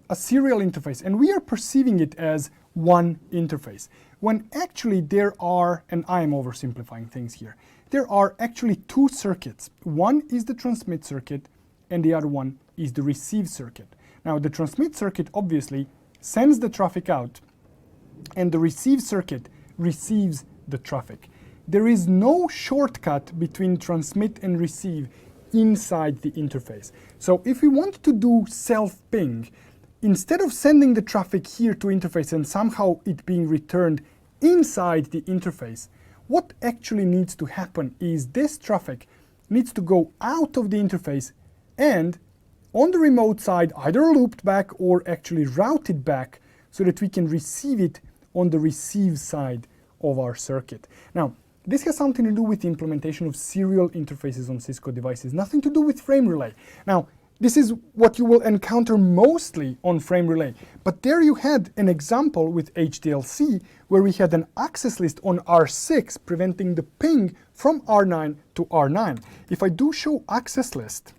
a serial interface, and we are perceiving it as one interface, when actually there are, and I am oversimplifying things here, there are actually two circuits. One is the transmit circuit, and the other one is the receive circuit. Now, the transmit circuit obviously sends the traffic out, and the receive circuit receives the traffic. There is no shortcut between transmit and receive inside the interface. So if we want to do self-ping, instead of sending the traffic here to interface and somehow it being returned inside the interface, what actually needs to happen is this traffic needs to go out of the interface and on the remote side either looped back or actually routed back so that we can receive it on the receive side of our circuit. Now, this has something to do with the implementation of serial interfaces on Cisco devices, nothing to do with frame relay. Now, this is what you will encounter mostly on frame relay. But there you had an example with HDLC where we had an access list on R6 preventing the ping from R9 to R9. If I do show access list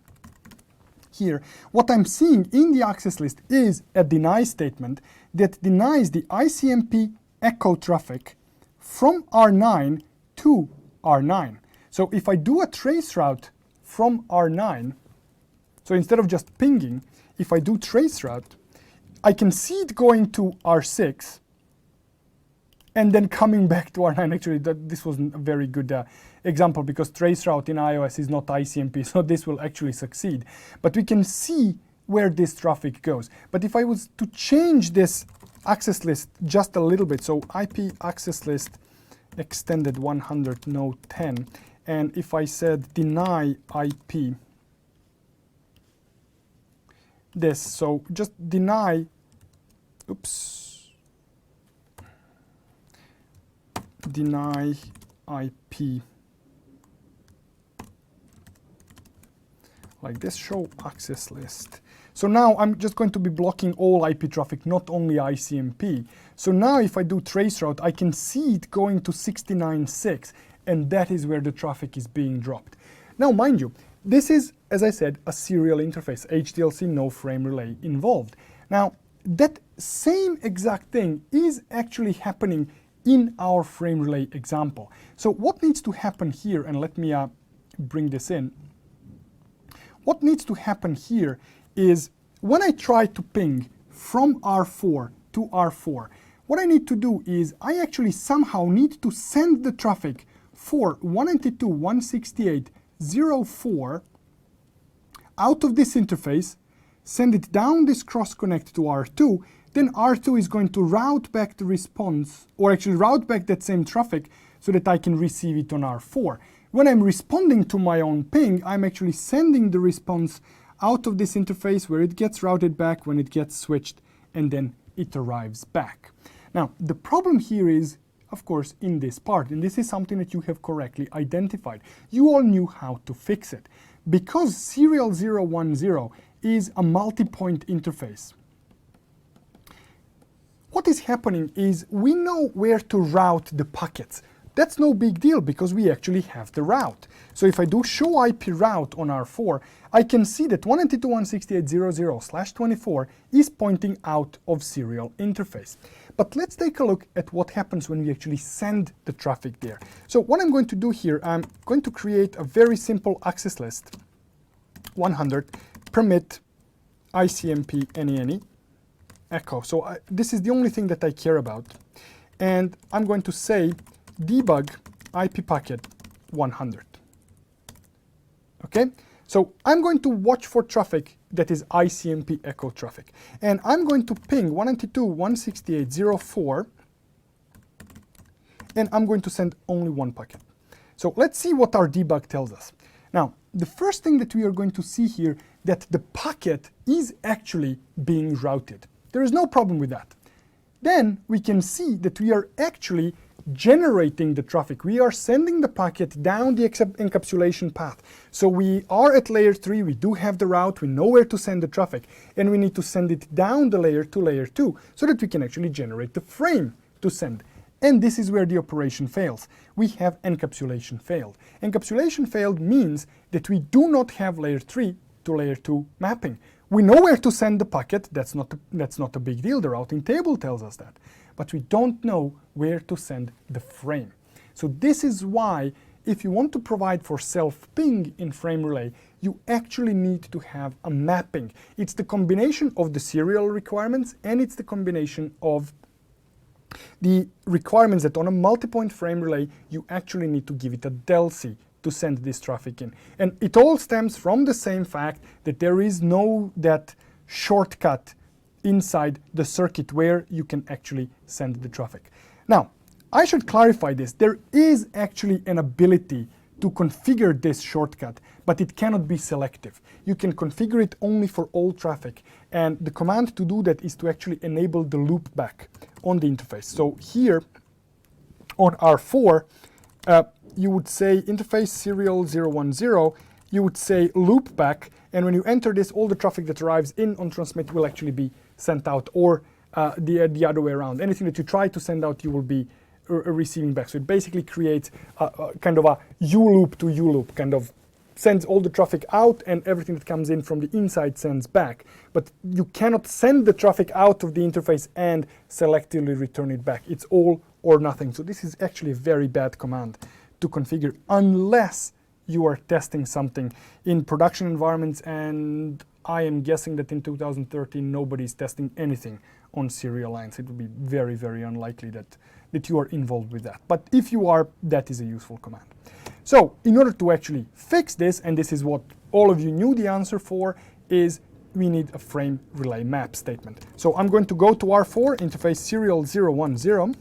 here, what I'm seeing in the access list is a deny statement that denies the ICMP echo traffic from R9 to R9. So if I do a trace route from R9, so instead of just pinging, if I do trace route, I can see it going to R6 and then coming back to R9. Actually, this wasn't a very good example because trace route in iOS is not ICMP, so this will actually succeed. But we can see where this traffic goes. But if I was to change this access list just a little bit, so IP access list extended 100 node 10, and if I said deny IP, this, so just deny, deny IP, like this, show access list. So now I'm just going to be blocking all IP traffic, not only ICMP. So now if I do trace route, I can see it going to 69.6, and that is where the traffic is being dropped. Now, mind you, this is, as I said, a serial interface, HDLC, no frame relay involved. Now, that same exact thing is actually happening in our frame relay example. So what needs to happen here, and let me bring this in. What needs to happen here is when I try to ping from R4 to R4, what I need to do is I actually somehow need to send the traffic for 192.168.04 out of this interface, send it down this cross connect to R2, then R2 is going to route back the response, or actually route back that same traffic so that I can receive it on R4. When I'm responding to my own ping, I'm actually sending the response out of this interface where it gets routed back when it gets switched, and then it arrives back. Now, the problem here is, of course, in this part, and this is something that you have correctly identified. You all knew how to fix it. because serial 010 is a multi-point interface, what is happening is we know where to route the packets. That's no big deal because we actually have the route. So if I do show IP route on R4, I can see that 192.168.0.0/24 is pointing out of serial interface. But let's take a look at what happens when we actually send the traffic there. So what I'm going to do here, I'm going to create a very simple access list. 100 permit ICMP any echo. So this is the only thing that I care about. And I'm going to say debug IP packet 100. Okay, so I'm going to watch for traffic that is ICMP echo traffic. And I'm going to ping 192.168.0.4, and I'm going to send only one packet. So let's see what our debug tells us. Now, the first thing that we are going to see here, that the packet is actually being routed. There is no problem with that. Then we can see that we are actually generating the traffic. We are sending the packet down the encapsulation path. So we are at layer 3, we do have the route, we know where to send the traffic, and we need to send it down the layer to layer 2 so that we can actually generate the frame to send. And this is where the operation fails. We have encapsulation failed. Encapsulation failed means that we do not have layer 3 to layer 2 mapping. We know where to send the packet, that's not a big deal, the routing table tells us that. But we don't know where to send the frame. So this is why if you want to provide for self-ping in frame relay, you actually need to have a mapping. It's the combination of the serial requirements and it's the combination of the requirements that on a multi-point frame relay, you actually need to give it a delcy to send this traffic in. And it all stems from the same fact that there is no that shortcut inside the circuit where you can actually send the traffic. Now, I should clarify this. There is actually an ability to configure this shortcut, but it cannot be selective. You can configure it only for all traffic. And the command to do that is to actually enable the loopback on the interface. So here on R4, you would say interface serial 010, you would say loopback, and when you enter this, all the traffic that arrives in on transmit will actually be sent out, or the other way around. Anything that you try to send out, you will be receiving back. So it basically creates a kind of a U-loop to U-loop, kind of sends all the traffic out and everything that comes in from the inside sends back. But you cannot send the traffic out of the interface and selectively return it back. It's all or nothing. So this is actually a very bad command to configure unless you are testing something in production environments, and I am guessing that in 2013 nobody's testing anything on serial lines. It would be very, very unlikely that you are involved with that. But if you are, that is a useful command. So in order to actually fix this, and this is what all of you knew the answer for, is we need a frame relay map statement. So I'm going to go to R4, interface serial 010,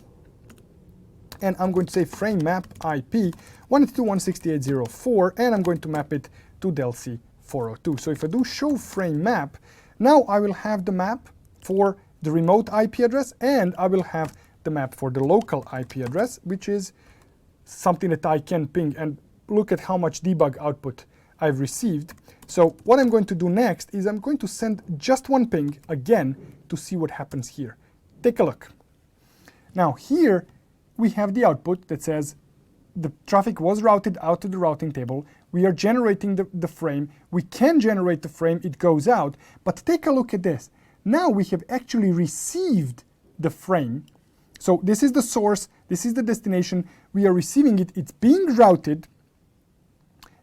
and I'm going to say frame map IP 192.168.0.4, and I'm going to map it to delcy 402. So if I do show frame map, now I will have the map for the remote IP address, and I will have the map for the local IP address, which is something that I can ping. And look at how much debug output I've received. So what I'm going to do next is I'm going to send just one ping again to see what happens here. Take a look. Now here we have the output that says the traffic was routed out to the routing table. We are generating the frame. We can generate the frame, it goes out, but take a look at this. Now we have actually received the frame. So this is the source, this is the destination, we are receiving it, it's being routed,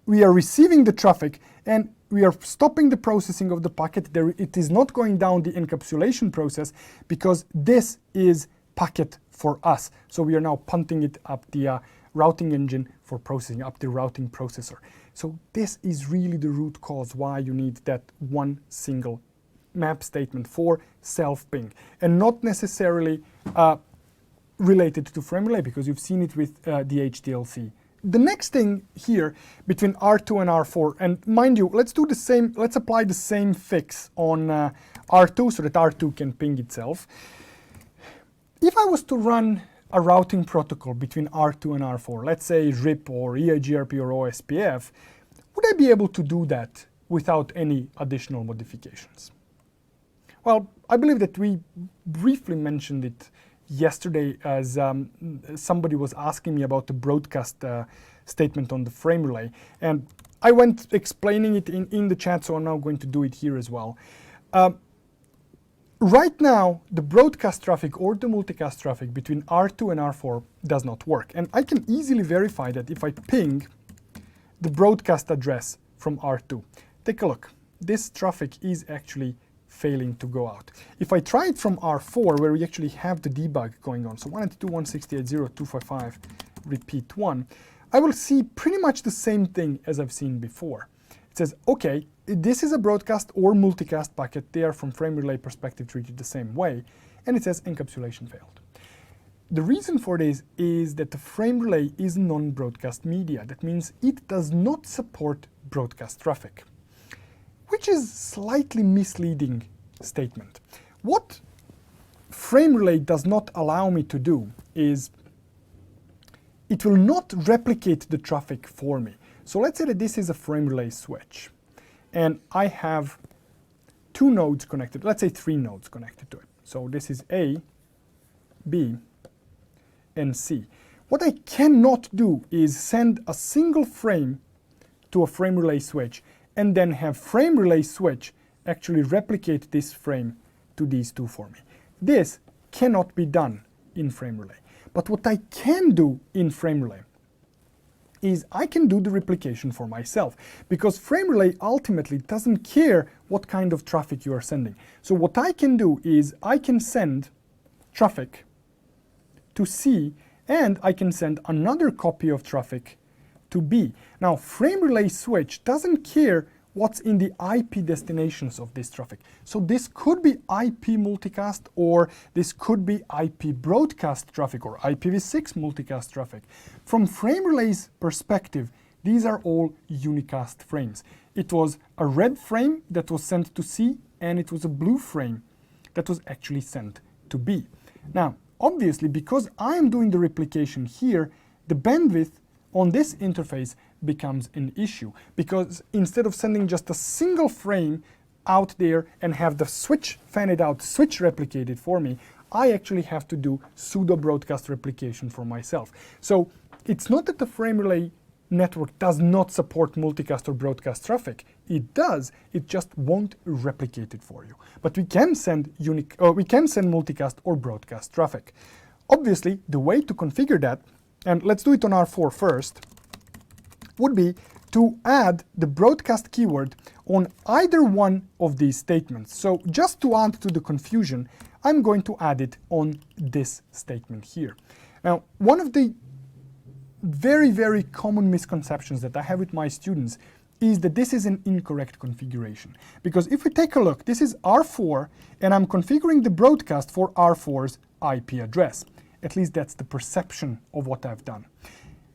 we are receiving the traffic, and we are stopping the processing of the packet. It is not going down the encapsulation process because this is packet for us. So we are now punting it up the routing engine for processing, up the routing processor. So this is really the root cause why you need that one single map statement for self-ping, and not necessarily related to frame relay, because you've seen it with the HDLC. The next thing here between R2 and R4, and mind you, let's do the same, let's apply the same fix on R2 so that R2 can ping itself. If I was to run a routing protocol between R2 and R4, let's say RIP or EIGRP or OSPF, would would I be able to do that without any additional modifications? Well, I believe that we briefly mentioned it yesterday as somebody was asking me about the broadcast statement on the frame relay, and I went explaining it in the chat, so I'm now going to do it here as well. Right now, the broadcast traffic or the multicast traffic between R2 and R4 does not work, and I can easily verify that if I ping the broadcast address from R2. Take a look. This traffic is actually failing to go out. If I try it from R4, where we actually have the debug going on, so 192.168.0.255 repeat 1, I will see pretty much the same thing as I've seen before. It says, okay, this is a broadcast or multicast packet. They are from frame relay perspective treated the same way, and it says encapsulation failed. The reason for this is that the frame relay is non-broadcast media. That means it does not support broadcast traffic, which is slightly misleading statement. What frame relay does not allow me to do is it will not replicate the traffic for me. So let's say that this is a frame relay switch, and I have two nodes connected, let's say 3 nodes connected to it. So this is A, B, and C. What I cannot do is send a single frame to a frame relay switch and then have frame relay switch actually replicate this frame to these two for me. This cannot be done in frame relay. But what I can do in frame relay is I can do the replication for myself, because frame relay ultimately doesn't care what kind of traffic you are sending. So what I can do is I can send traffic to C, and I can send another copy of traffic to B. Now, frame relay switch doesn't care what's in the IP destinations of this traffic. So this could be IP multicast, or this could be IP broadcast traffic, or IPv6 multicast traffic. From frame relay's perspective, these are all unicast frames. It was a red frame that was sent to C, and it was a blue frame that was actually sent to B. Now, obviously, because I am doing the replication here, the bandwidth on this interface becomes an issue, because instead of sending just a single frame out there and have the switch fan it out, switch replicated for me, I actually have to do pseudo broadcast replication for myself. So it's not that the frame relay network does not support multicast or broadcast traffic. It does, it just won't replicate it for you. But we can send multicast or broadcast traffic. Obviously, the way to configure that, and let's do it on R4 first, would be to add the broadcast keyword on either one of these statements. So just to add to the confusion, I'm going to add it on this statement here. Now, one of the very, very common misconceptions that I have with my students is that this is an incorrect configuration. Because if we take a look, this is R4, and I'm configuring the broadcast for R4's IP address. At least that's the perception of what I've done.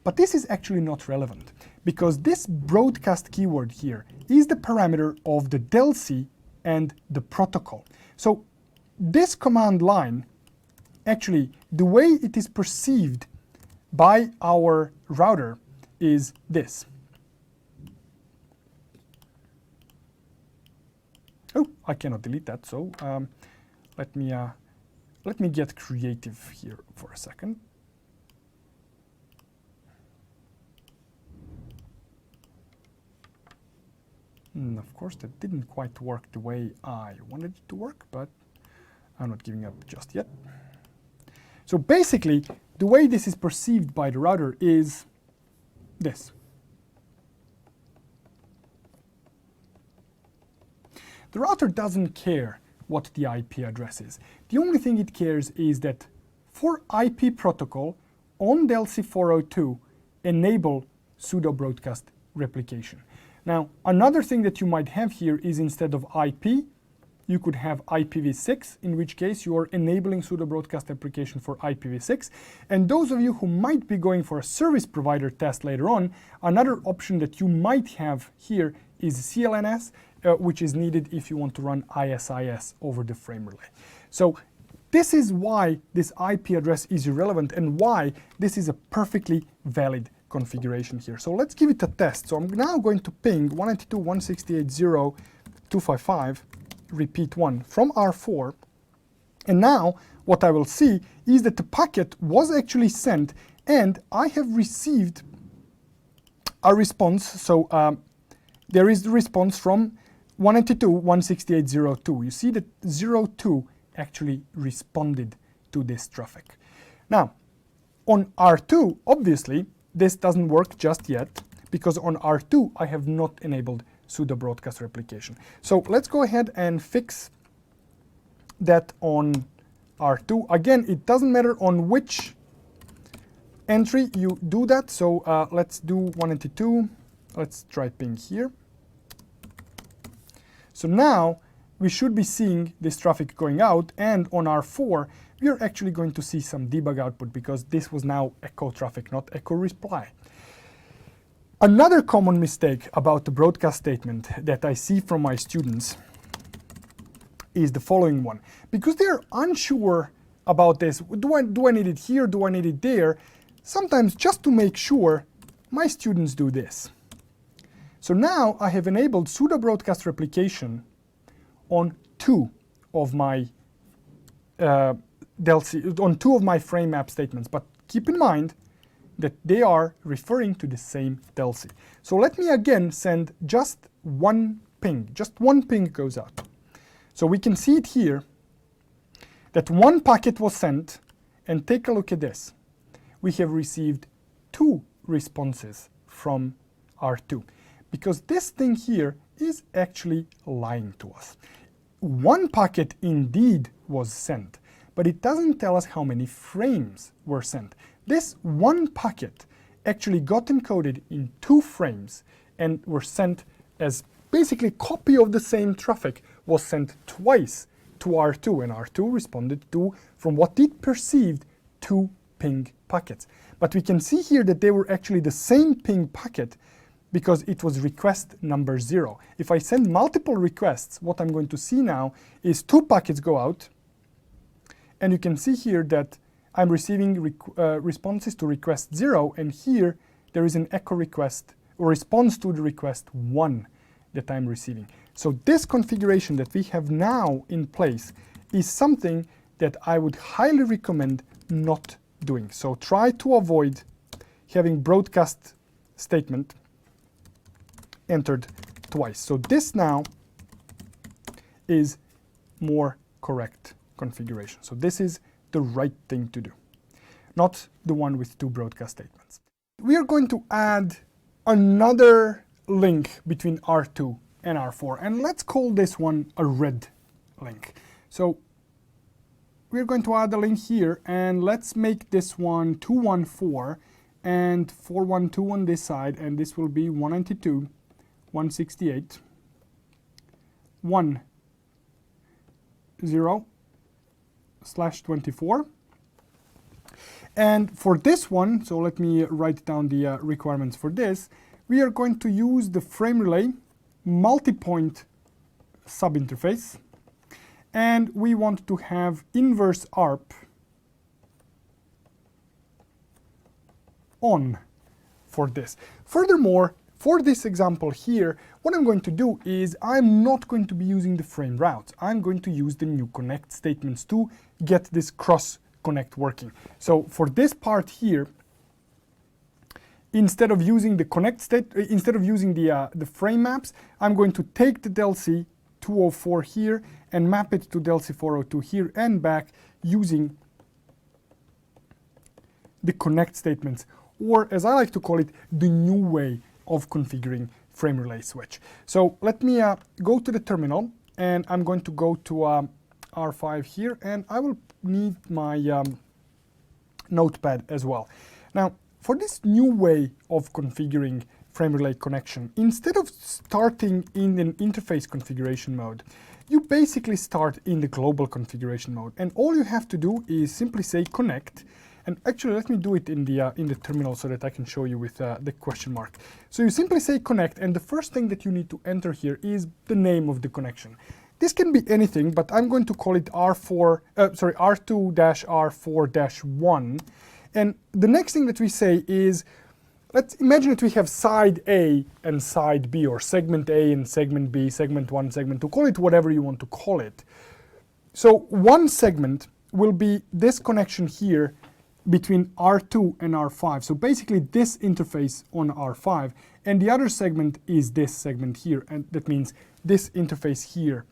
But this is actually not relevant, because this broadcast keyword here is the parameter of the delc and the protocol. So this command line, actually, the way it is perceived by our router is this. Oh, I cannot delete that, so let me get creative here for a second. Of course, that didn't quite work the way I wanted it to work, but I'm not giving up just yet. So basically, the way this is perceived by the router is this. The router doesn't care what the IP address is. The only thing it cares is that for IP protocol on delc 402, enable pseudo broadcast replication. Now, another thing that you might have here is instead of IP, you could have IPv6, in which case you are enabling pseudo broadcast application for IPv6. And those of you who might be going for a service provider test later on, another option that you might have here is CLNS, which is needed if you want to run ISIS over the frame relay. So this is why this IP address is irrelevant and why this is a perfectly valid configuration here. So let's give it a test. So I'm now going to ping 192.168.0.255, repeat 1 from R4. And now what I will see is that the packet was actually sent and I have received a response. So there is the response from 192.168.0.2. You see that 0.2 actually responded to this traffic. Now, on R2, obviously, this doesn't work just yet because on R2, I have not enabled pseudo broadcast replication. So let's go ahead and fix that on R2. Again, it doesn't matter on which entry you do that. So let's do 192. Let's try ping here. So now we should be seeing this traffic going out, and on R4 we are actually going to see some debug output because this was now echo traffic, not echo reply. Another common mistake about the broadcast statement that I see from my students is the following one. Because they're unsure about this, do I need it here, do I need it there? Sometimes just to make sure, my students do this. So now I have enabled pseudo broadcast replication on two of my on two of my frame map statements, but keep in mind that they are referring to the same DELC. So let me again send just one ping, just one ping goes out. So we can see it here that one packet was sent, and take a look at this. We have received two responses from R2 because this thing here is actually lying to us. One packet indeed was sent, but it doesn't tell us how many frames were sent. This one packet actually got encoded in 2 frames and were sent as basically a copy of the same traffic was sent twice to R2, and R2 responded to, from what it perceived, 2 ping packets. But we can see here that they were actually the same ping packet because it was request number 0. If I send multiple requests, what I'm going to see now is 2 packets go out, and you can see here that I'm receiving responses to request 0, and here there is an echo request or response to the request 1 that I'm receiving. So this configuration that we have now in place is something that I would highly recommend not doing. So try to avoid having broadcast statement entered twice. So this now is more correct configuration. So this is the right thing to do, not the one with 2 broadcast statements. We are going to add another link between R2 and R4, and let's call this one a red link. So we're going to add a link here, and let's make this one 214 and 412 on this side, and this will be 192.168.10/24. And for this one, so let me write down the requirements for this. We are going to use the frame relay multi-point subinterface, and we want to have inverse ARP on for this. Furthermore, for this example here, what I'm going to do is I'm not going to be using the frame routes. I'm going to use the new connect statements to get this cross connect working. So for this part here, instead of using the connect state, instead of using the frame maps, I'm going to take the DELC 204 here and map it to DELC 402 here and back using the connect statements, or as I like to call it, the new way of configuring frame relay switch. So let me go to the terminal, and I'm going to go to R5 here, and I will need my notepad as well. Now, for this new way of configuring frame relay connection, instead of starting in an interface configuration mode, you basically start in the global configuration mode, and all you have to do is simply say connect. And actually, let me do it in the terminal so that I can show you with the question mark. So you simply say connect, and the first thing that you need to enter here is the name of the connection. This can be anything, but I'm going to call it R2-R4-1. And the next thing that we say is let's imagine that we have side A and side B, or segment A and segment B, segment 1, segment 2, call it whatever you want to call it. So one segment will be this connection here between R2 and R5. So basically this interface on R5, and the other segment is this segment here, and that means this interface here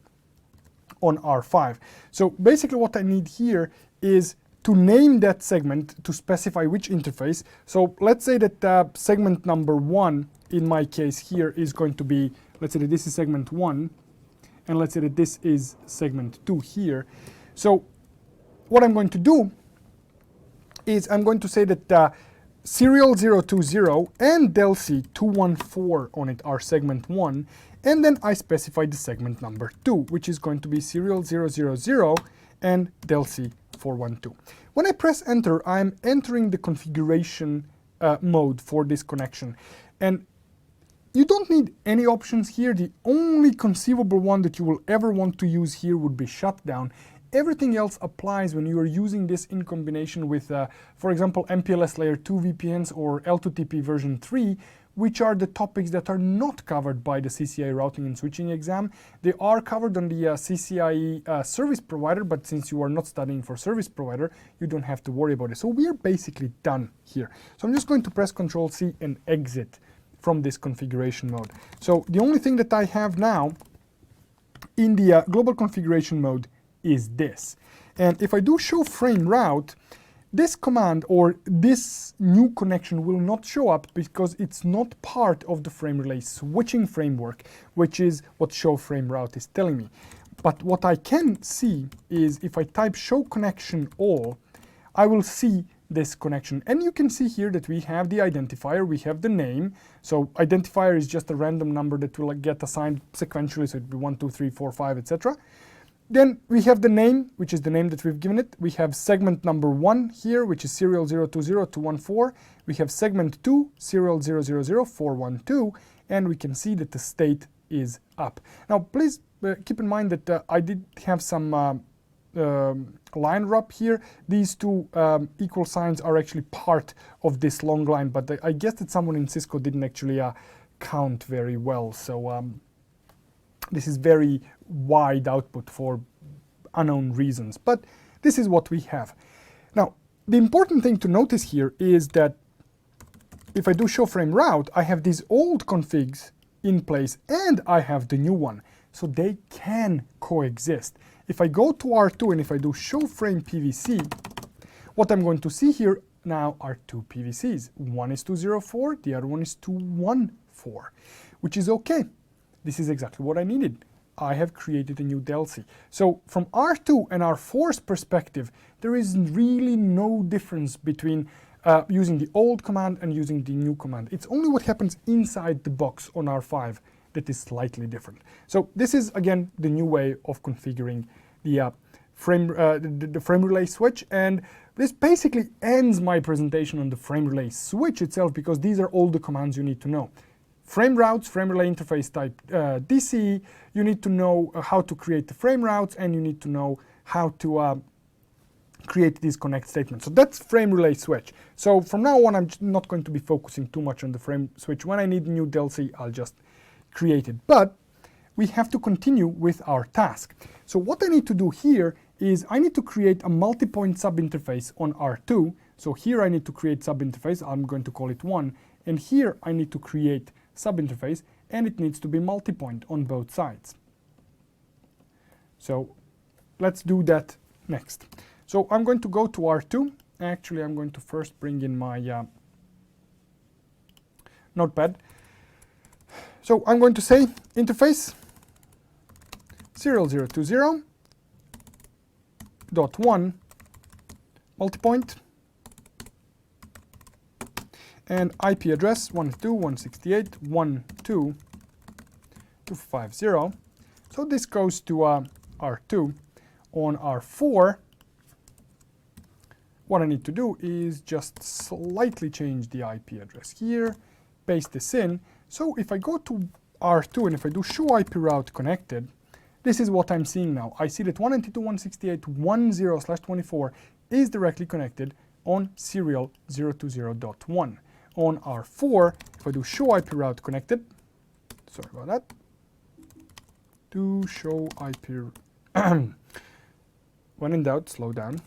on R5. So basically what I need here is to name that segment to specify which interface. So let's say that segment number 1 in my case here is going to be, let's say that this is segment 1, and let's say that this is segment 2 here. So what I'm going to do is I'm going to say that serial 020 and delc 214 on it are segment 1, and then I specify the segment number 2, which is going to be serial 000 and delc 412. When I press enter, I'm entering the configuration mode for this connection. And you don't need any options here. The only conceivable one that you will ever want to use here would be shutdown. Everything else applies when you are using this in combination with, for example, MPLS layer 2 VPNs or L2TP version 3, which are the topics that are not covered by the CCIE routing and switching exam. They are covered on the CCIE service provider, but since you are not studying for service provider, you don't have to worry about it. So we are basically done here. So I'm just going to press Ctrl C and exit from this configuration mode. So the only thing that I have now in the global configuration mode is this. And if I do show frame route, this command or this new connection will not show up because it's not part of the frame relay switching framework, which is what show frame route is telling me. But what I can see is if I type show connection all, I will see this connection. And you can see here that we have the identifier, we have the name. So identifier is just a random number that will get assigned sequentially, so it'd be 1, 2, 3, 4, 5, etc. Then we have the name, which is the name that we've given it. We have segment number 1 here, which is serial 020-214. We have segment 2, serial 000-412, and we can see that the state is up. Now, please keep in mind that I did have some line wrap here. These two equal signs are actually part of this long line, but I guess that someone in Cisco didn't actually count very well. So this is very wide output for unknown reasons, but this is what we have. Now, the important thing to notice here is that if I do show frame route, I have these old configs in place and I have the new one, so they can coexist. If I go to R2 and if I do show frame PVC, what I'm going to see here now are two PVCs. One is 204, the other one is 214, which is okay. This is exactly what I needed. I have created a new delc. So from R2 and R4's perspective, there is really no difference between using the old command and using the new command. It's only what happens inside the box on R5 that is slightly different. So this is, again, the new way of configuring the frame relay switch. And this basically ends my presentation on the frame relay switch itself, because these are all the commands you need to know. Frame routes, frame relay interface type DCE, you need to know how to create the frame routes, and you need to know how to create these connect statements. So that's frame relay switch. So from now on, I'm not going to be focusing too much on the frame switch. When I need a new delc, I'll just create it. But we have to continue with our task. So what I need to do here is I need to create a multi-point subinterface on R2. So here I need to create subinterface. I'm going to call it 1. And here I need to create subinterface, and it needs to be multi-point on both sides. So let's do that next. So I'm going to go to R2. Actually, I'm going to first bring in my notepad. So I'm going to say interface serial 020.1 multi-point and IP address 192.168.1.2.250. So this goes to R2. On R4, what I need to do is just slightly change the IP address here, paste this in. So if I go to R2 and if I do show IP route connected, this is what I'm seeing now. I see that 192.168.10/24 is directly connected on serial 020.1. on R4, if I do show IP route connected, sorry about that, do show IP, when in doubt, slow down,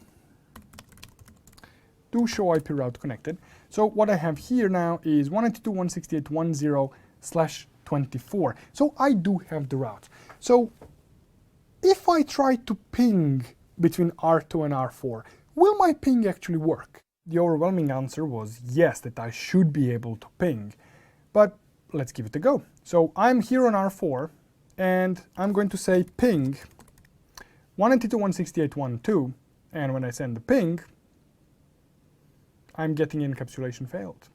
do show IP route connected. So what I have here now is 192.168.10/24. So I do have the route. So if I try to ping between R2 and R4, will my ping actually work? The overwhelming answer was yes, that I should be able to ping. But let's give it a go. So I'm here on R4, and I'm going to say ping 192.168.12, and when I send the ping, I'm getting encapsulation failed.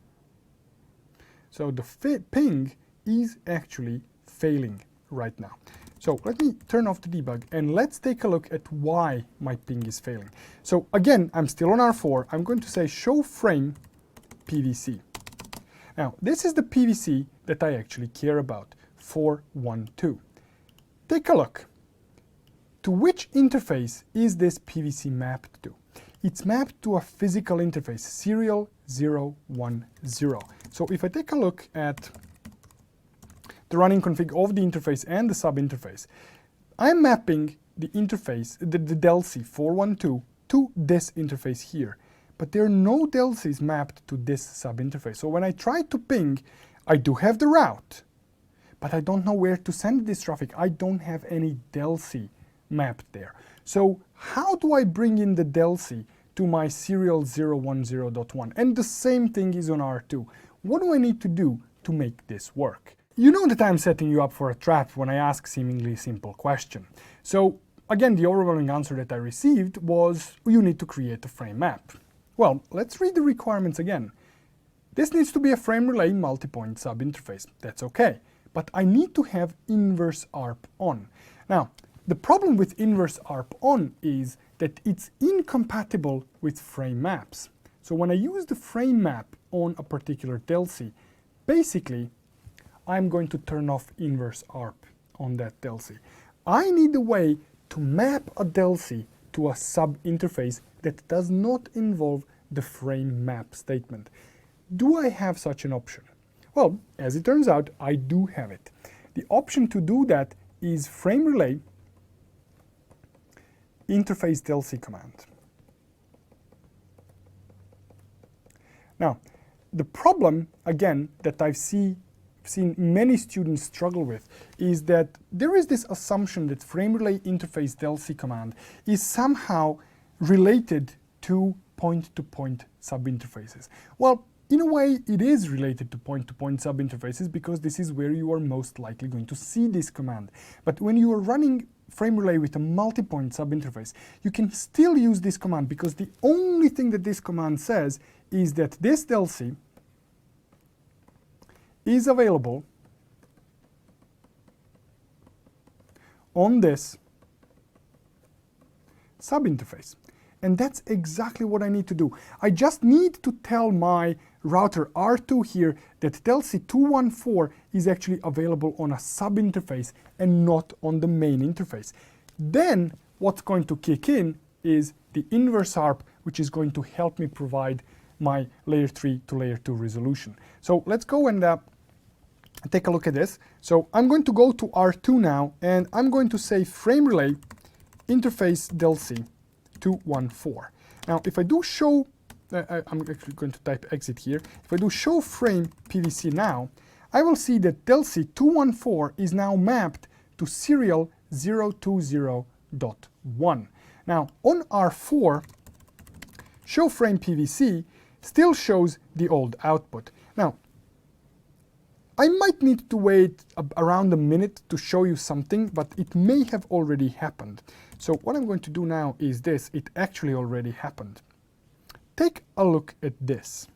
So the ping is actually failing right now. So let me turn off the debug and let's take a look at why my ping is failing. So again, I'm still on R4. I'm going to say show frame PVC. Now, this is the PVC that I actually care about, 412. Take a look. To which interface is this PVC mapped to? It's mapped to a physical interface, serial 010. So if I take a look at the running config of the interface and the sub-interface, I'm mapping the interface, the DELC 412 to this interface here. But there are no DELCs mapped to this sub-interface. So when I try to ping, I do have the route, but I don't know where to send this traffic. I don't have any DELC mapped there. So how do I bring in the DELC to my serial 010.1? And the same thing is on R2. What do I need to do to make this work? You know that I'm setting you up for a trap when I ask seemingly simple question. So again, the overwhelming answer that I received was you need to create a frame map. Well, let's read the requirements again. This needs to be a frame relay multi-point sub-interface. That's okay. But I need to have inverse ARP on. Now, the problem with inverse ARP on is that it's incompatible with frame maps. So when I use the frame map on a particular DELC, basically, I'm going to turn off inverse ARP on that DELC. I need a way to map a DELC to a sub-interface that does not involve the frame map statement. Do I have such an option? Well, as it turns out, I do have it. The option to do that is frame relay interface DELC command. Now, the problem, again, that I've seen many students struggle with is that there is this assumption that frame relay interface DELC command is somehow related to point-to-point sub-interfaces. Well, in a way, it is related to point-to-point sub-interfaces because this is where you are most likely going to see this command. But when you are running frame relay with a multi-point sub-interface, you can still use this command because the only thing that this command says is that this DELC is available on this sub-interface. And that's exactly what I need to do. I just need to tell my router R2 here that DELC 214 is actually available on a sub-interface and not on the main interface. Then what's going to kick in is the inverse ARP, which is going to help me provide my layer 3 to layer 2 resolution. So let's go and take a look at this. So I'm going to go to R2 now, and I'm going to say frame relay interface DELC 214. Now, if I do show, I'm actually going to type exit here. If I do show frame PVC now, I will see that DELC 214 is now mapped to serial 020.1. Now, on R4, show frame PVC still shows the old output. Now, I might need to wait around a minute to show you something, but it may have already happened. So what I'm going to do now is this. It actually already happened. Take a look at this.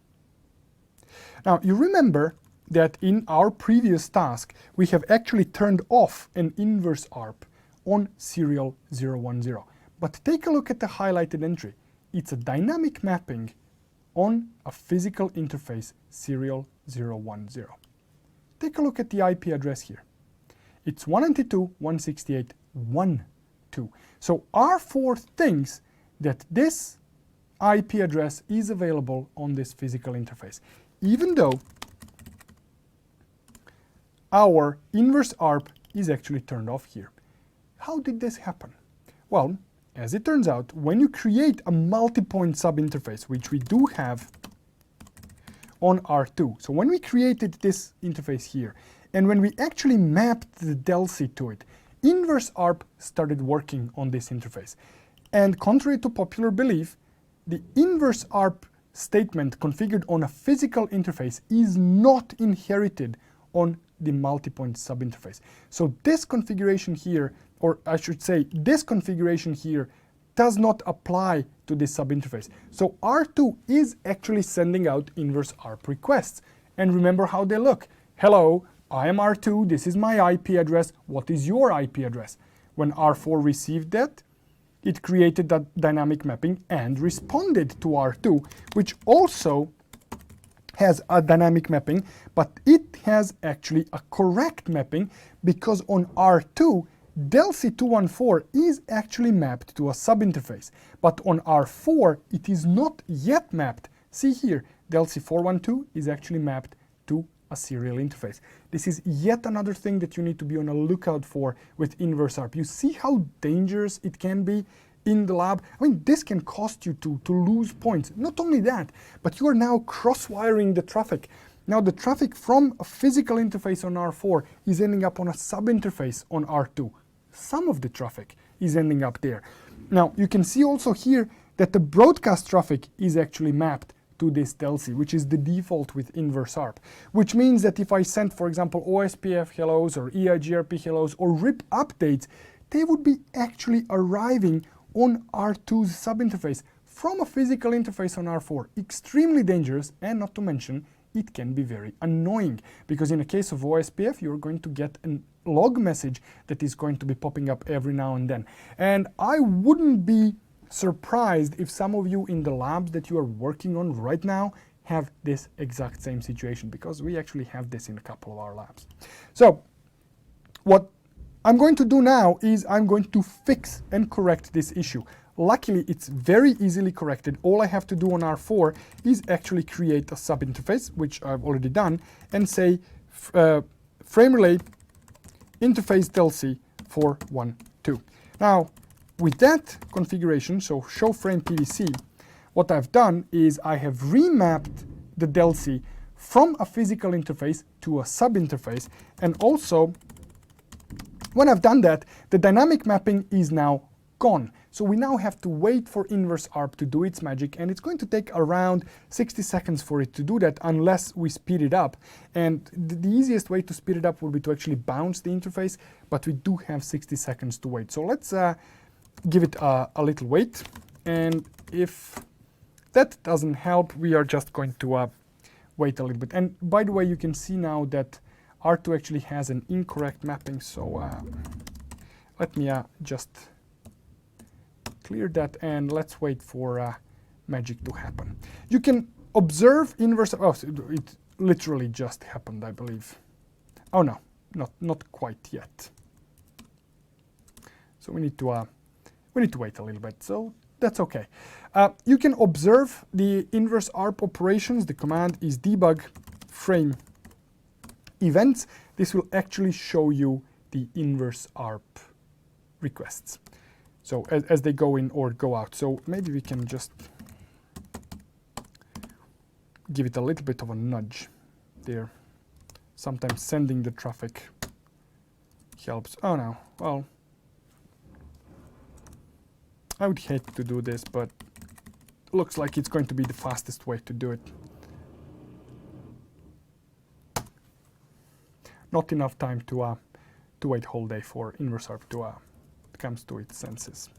Now, you remember that in our previous task, we have actually turned off an inverse ARP on serial 010. But take a look at the highlighted entry. It's a dynamic mapping on a physical interface serial 010. Take a look at the IP address here. It's 192.168.1.2. So R4 thinks that this IP address is available on this physical interface. even though our inverse ARP is actually turned off here. How did this happen? Well, as it turns out, when you create a multi-point subinterface, which we do have on R2, so when we created this interface here, and when we actually mapped the delc to it, inverse ARP started working on this interface. And contrary to popular belief, the inverse ARP statement configured on a physical interface is not inherited on the multi-point subinterface. So this configuration here, or I should say this configuration here, does not apply to this subinterface. So R2 is actually sending out inverse ARP requests. And remember how they look. Hello, I am R2, this is my IP address, what is your IP address? When R4 received that, it created that dynamic mapping and responded to R2, which also has a dynamic mapping, but it has actually a correct mapping because on R2, delc214 is actually mapped to a subinterface, but on R4 it is not yet mapped. See here, delc412 is actually mapped to a serial interface. This is yet another thing that you need to be on a lookout for with inverse ARP. You see how dangerous it can be in the lab? I mean, this can cost you to lose points. Not only that, but you are now cross-wiring the traffic. Now the traffic from a physical interface on R4 is ending up on a sub-interface on R2. Some of the traffic is ending up there. Now you can see also here that the broadcast traffic is actually mapped to this delc, which is the default with inverse ARP, which means that if I sent, for example, OSPF hellos or EIGRP hellos or RIP updates, they would be actually arriving on R2's subinterface from a physical interface on R4. Extremely dangerous, and not to mention, it can be very annoying, because in a case of OSPF, you're going to get a log message that is going to be popping up every now and then. And I wouldn't be surprised if some of you in the labs that you are working on right now have this exact same situation, because we actually have this in a couple of our labs. So what I'm going to do now is I'm going to fix and correct this issue. Luckily, it's very easily corrected. All I have to do on R4 is actually create a subinterface, which I've already done, and say frame relay interface delc 412. Now, with that configuration, so show frame PVC, what I've done is I have remapped the delc from a physical interface to a subinterface, and also when I've done that, the dynamic mapping is now gone. So we now have to wait for inverse ARP to do its magic, and it's going to take around 60 seconds for it to do that unless we speed it up. And the easiest way to speed it up would be to actually bounce the interface, but we do have 60 seconds to wait. So let's give it a little wait, and if that doesn't help, we are just going to wait a little bit. And by the way, you can see now that R2 actually has an incorrect mapping, so let me just clear that, and let's wait for magic to happen. You can observe inverse, oh, it literally just happened, I believe. Oh no, not quite yet. So we need to wait a little bit, so that's okay. You can observe the inverse ARP operations. The command is debug frame events. This will actually show you the inverse ARP requests. So as they go in or go out. So maybe we can just give it a little bit of a nudge there. Sometimes sending the traffic helps. Oh no, well, I would hate to do this, but looks like it's going to be the fastest way to do it. Not enough time to wait whole day for inverse ARP to comes to its senses.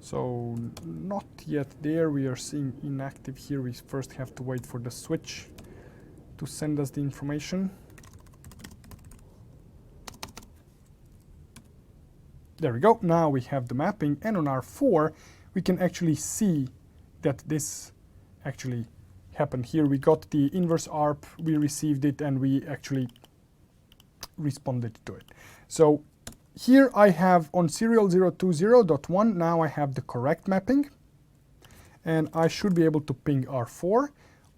So not yet there. We are seeing inactive here. We first have to wait for the switch to send us the information. There we go. Now we have the mapping, and on R4 we can actually see that this actually happened here. We got the inverse ARP, we received it, and we actually responded to it. So here I have on serial020.1, now I have the correct mapping, and I should be able to ping R4.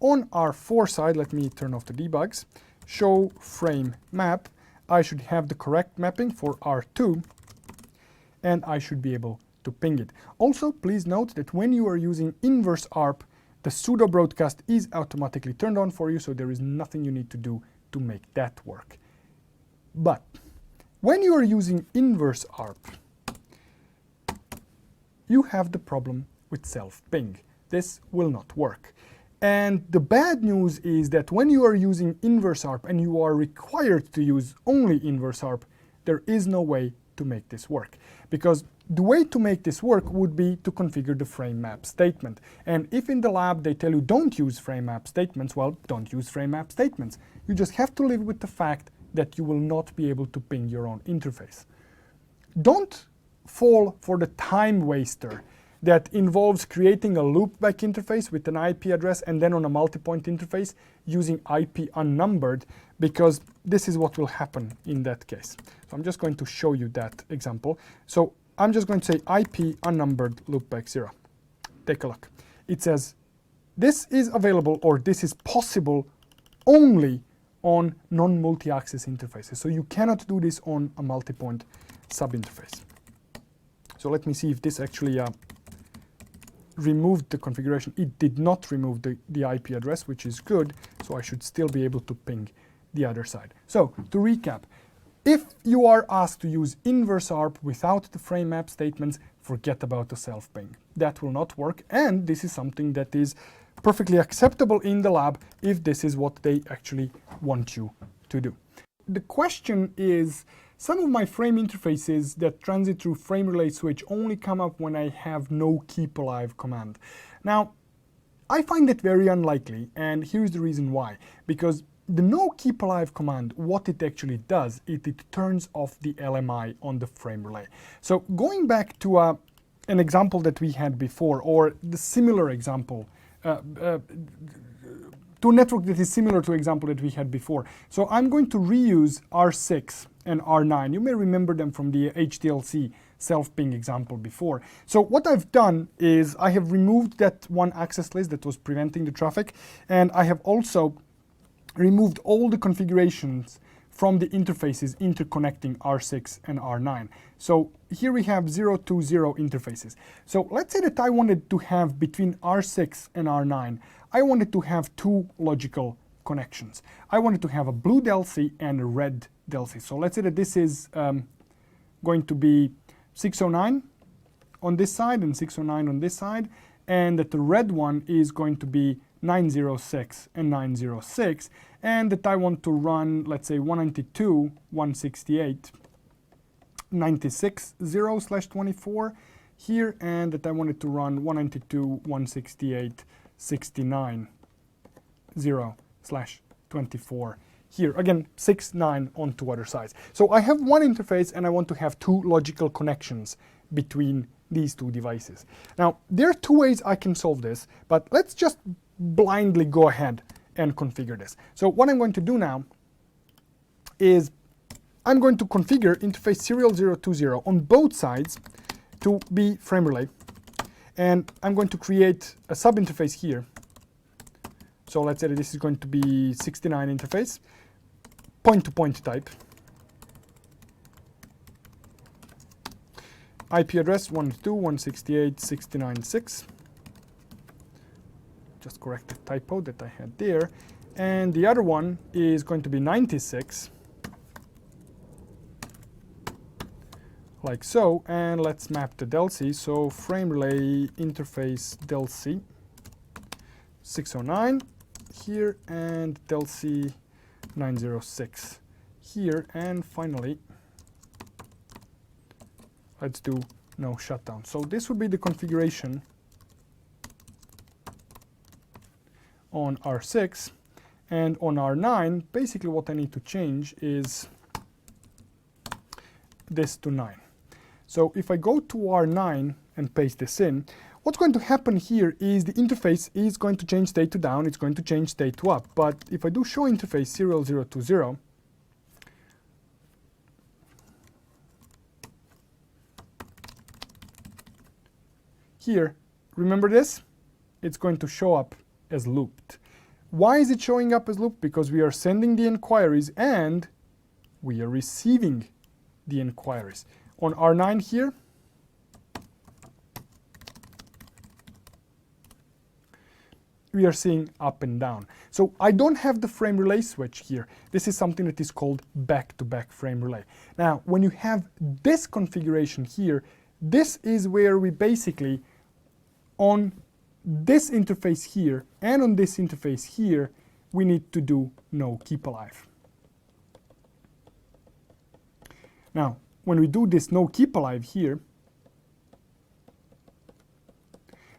On R4 side, let me turn off the debugs, show frame map, I should have the correct mapping for R2, and I should be able to ping it. Also, please note that when you are using inverse ARP, the pseudo broadcast is automatically turned on for you, so there is nothing you need to do to make that work. But when you are using inverse ARP, you have the problem with self-ping. This will not work. And the bad news is that when you are using inverse ARP and you are required to use only inverse ARP, there is no way to make this work. Because the way to make this work would be to configure the frame map statement. And if in the lab they tell you don't use frame map statements, well, don't use frame map statements. You just have to live with the fact that you will not be able to ping your own interface. Don't fall for the time waster that involves creating a loopback interface with an IP address and then on a multi-point interface using IP unnumbered, because this is what will happen in that case. So I'm just going to show you that example. So I'm just going to say IP unnumbered loopback 0. Take a look. It says this is available, or this is possible only on non-multi-access interfaces. So you cannot do this on a multi-point sub-interface. So let me see if this actually removed the configuration. It did not remove the IP address, which is good, so I should still be able to ping the other side. So to recap, if you are asked to use inverse ARP without the frame map statements, forget about the self-ping. That will not work, and this is something that is perfectly acceptable in the lab if this is what they actually want you to do. The question is, some of my frame interfaces that transit through frame relay switch only come up when I have no keep alive command. Now, I find it very unlikely, and here's the reason why. Because the no keep alive command, what it actually does is it turns off the LMI on the frame relay. So going back to an example that we had before, or the similar example, to a network that is similar to the example that we had before. So I'm going to reuse R6 and R9. You may remember them from the HDLC self-ping example before. So what I've done is I have removed that one access list that was preventing the traffic, and I have also removed all the configurations from the interfaces interconnecting R6 and R9. So here we have 0 to 0 interfaces. So let's say that I wanted to have between R6 and R9, I wanted to have two logical connections. I wanted to have a blue DELC and a red DELC. So let's say that this is going to be 609 on this side and 609 on this side, and that the red one is going to be 906 and 906, and that I want to run, let's say, 192.168.96.0/24 here, and that I wanted to run 192.168.69.0/24 here. Again, 6, 9 on two other sides. So I have one interface and I want to have two logical connections between these two devices. Now, there are two ways I can solve this, but let's just blindly go ahead and configure this. So what I'm going to do now is I'm going to configure interface serial 020 on both sides to be frame relay, and I'm going to create a sub interface here. So let's say that this is going to be 69 interface, point-to-point type. IP address 192.168.69.6. Just correct the typo that I had there. And the other one is going to be 96, like so. And let's map the DELC. So frame relay interface DELC 609 here, and DELC 906 here, and finally let's do no shutdown. So this would be the configuration on R6, and on R9 basically what I need to change is this to 9. So if I go to R9 and paste this in, what's going to happen here is the interface is going to change state to down, it's going to change state to up. But if I do show interface serial 020, here, remember this? It's going to show up as looped. Why is it showing up as looped? Because we are sending the inquiries and we are receiving the inquiries. On R9 here, we are seeing up and down. So I don't have the frame relay switch here. This is something that is called back-to-back frame relay. Now, when you have this configuration here, this is where we basically, on this interface here and on this interface here, we need to do no keep alive. Now, when we do this no keep alive here,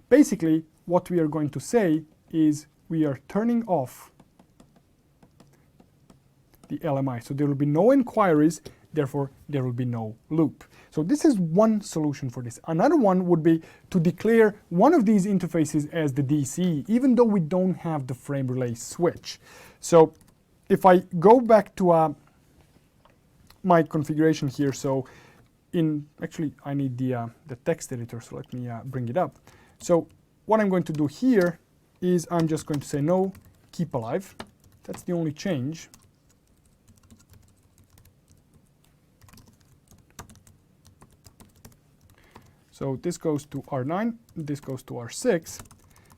basically what we are going to say is we are turning off the LMI. So there will be no inquiries, therefore there will be no loop. So this is one solution for this. Another one would be to declare one of these interfaces as the DCE, even though we don't have the frame relay switch. So if I go back to my configuration here, so actually I need the text editor, so let me bring it up. So what I'm going to do here is I'm just going to say no keep alive. That's the only change. So this goes to R9, this goes to R6.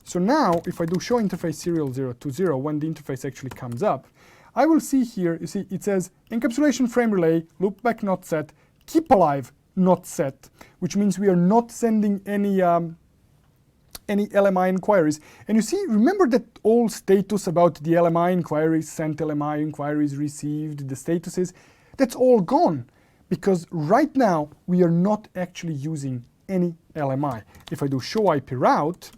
So now if I do show interface serial 020, when the interface actually comes up, I will see here, you see it says encapsulation frame relay, loopback not set, keep alive not set, which means we are not sending any LMI inquiries. And you see, remember that old status about the LMI inquiries, sent LMI inquiries received, the statuses, that's all gone. Because right now, we are not actually using any LMI. If I do show IP route,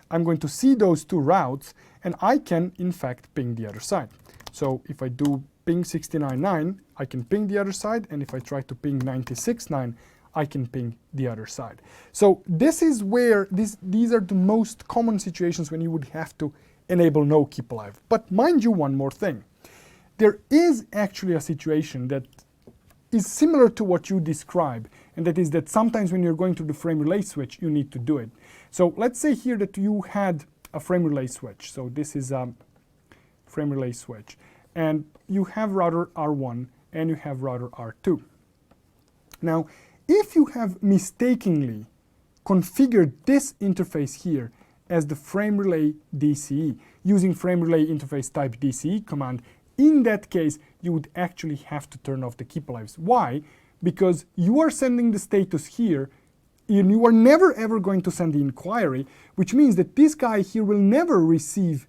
I'm going to see those two routes, and I can, in fact, ping the other side. So if I do ping 69.9, I can ping the other side, and if I try to ping 96.9, I can ping the other side. So this is where these are the most common situations when you would have to enable no keep alive. But mind you one more thing. There is actually a situation that is similar to what you describe, and that is that sometimes when you're going to the frame relay switch, you need to do it. So let's say here that you had a frame relay switch. So this is a frame relay switch, and you have router R1 and you have router R2. Now, if you have mistakenly configured this interface here as the frame relay DCE using frame relay interface type DCE command, in that case, you would actually have to turn off the keep alives. Why? Because you are sending the status here, and you are never ever going to send the inquiry, which means that this guy here will never receive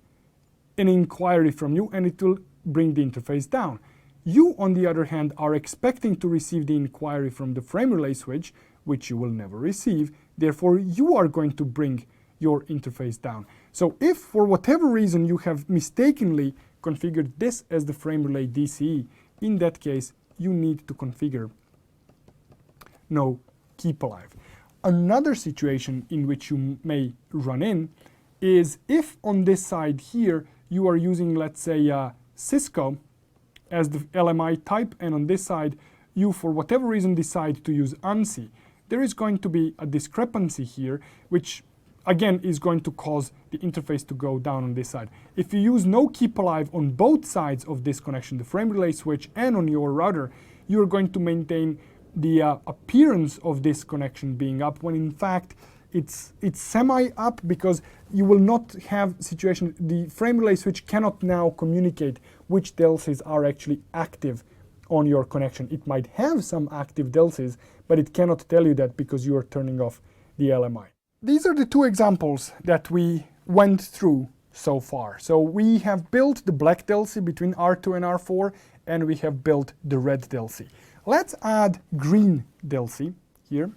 an inquiry from you, and it will bring the interface down. You, on the other hand, are expecting to receive the inquiry from the frame relay switch, which you will never receive. Therefore, you are going to bring your interface down. So if for whatever reason you have mistakenly configured this as the frame relay DCE, in that case, you need to configure no keep alive. Another situation in which you may run in is if on this side here you are using, let's say, Cisco as the LMI type, and on this side you for whatever reason decide to use ANSI, there is going to be a discrepancy here, which again is going to cause the interface to go down on this side. If you use no keep alive on both sides of this connection, the frame relay switch and on your router, you're going to maintain the appearance of this connection being up, when in fact it's semi-up, because you will not have situation, the frame relay switch cannot now communicate which DLCs are actually active on your connection. It might have some active DLCs, but it cannot tell you that because you are turning off the LMI. These are the two examples that we went through so far. So we have built the black DLC between R2 and R4, and we have built the red DLC. Let's add green DLC here.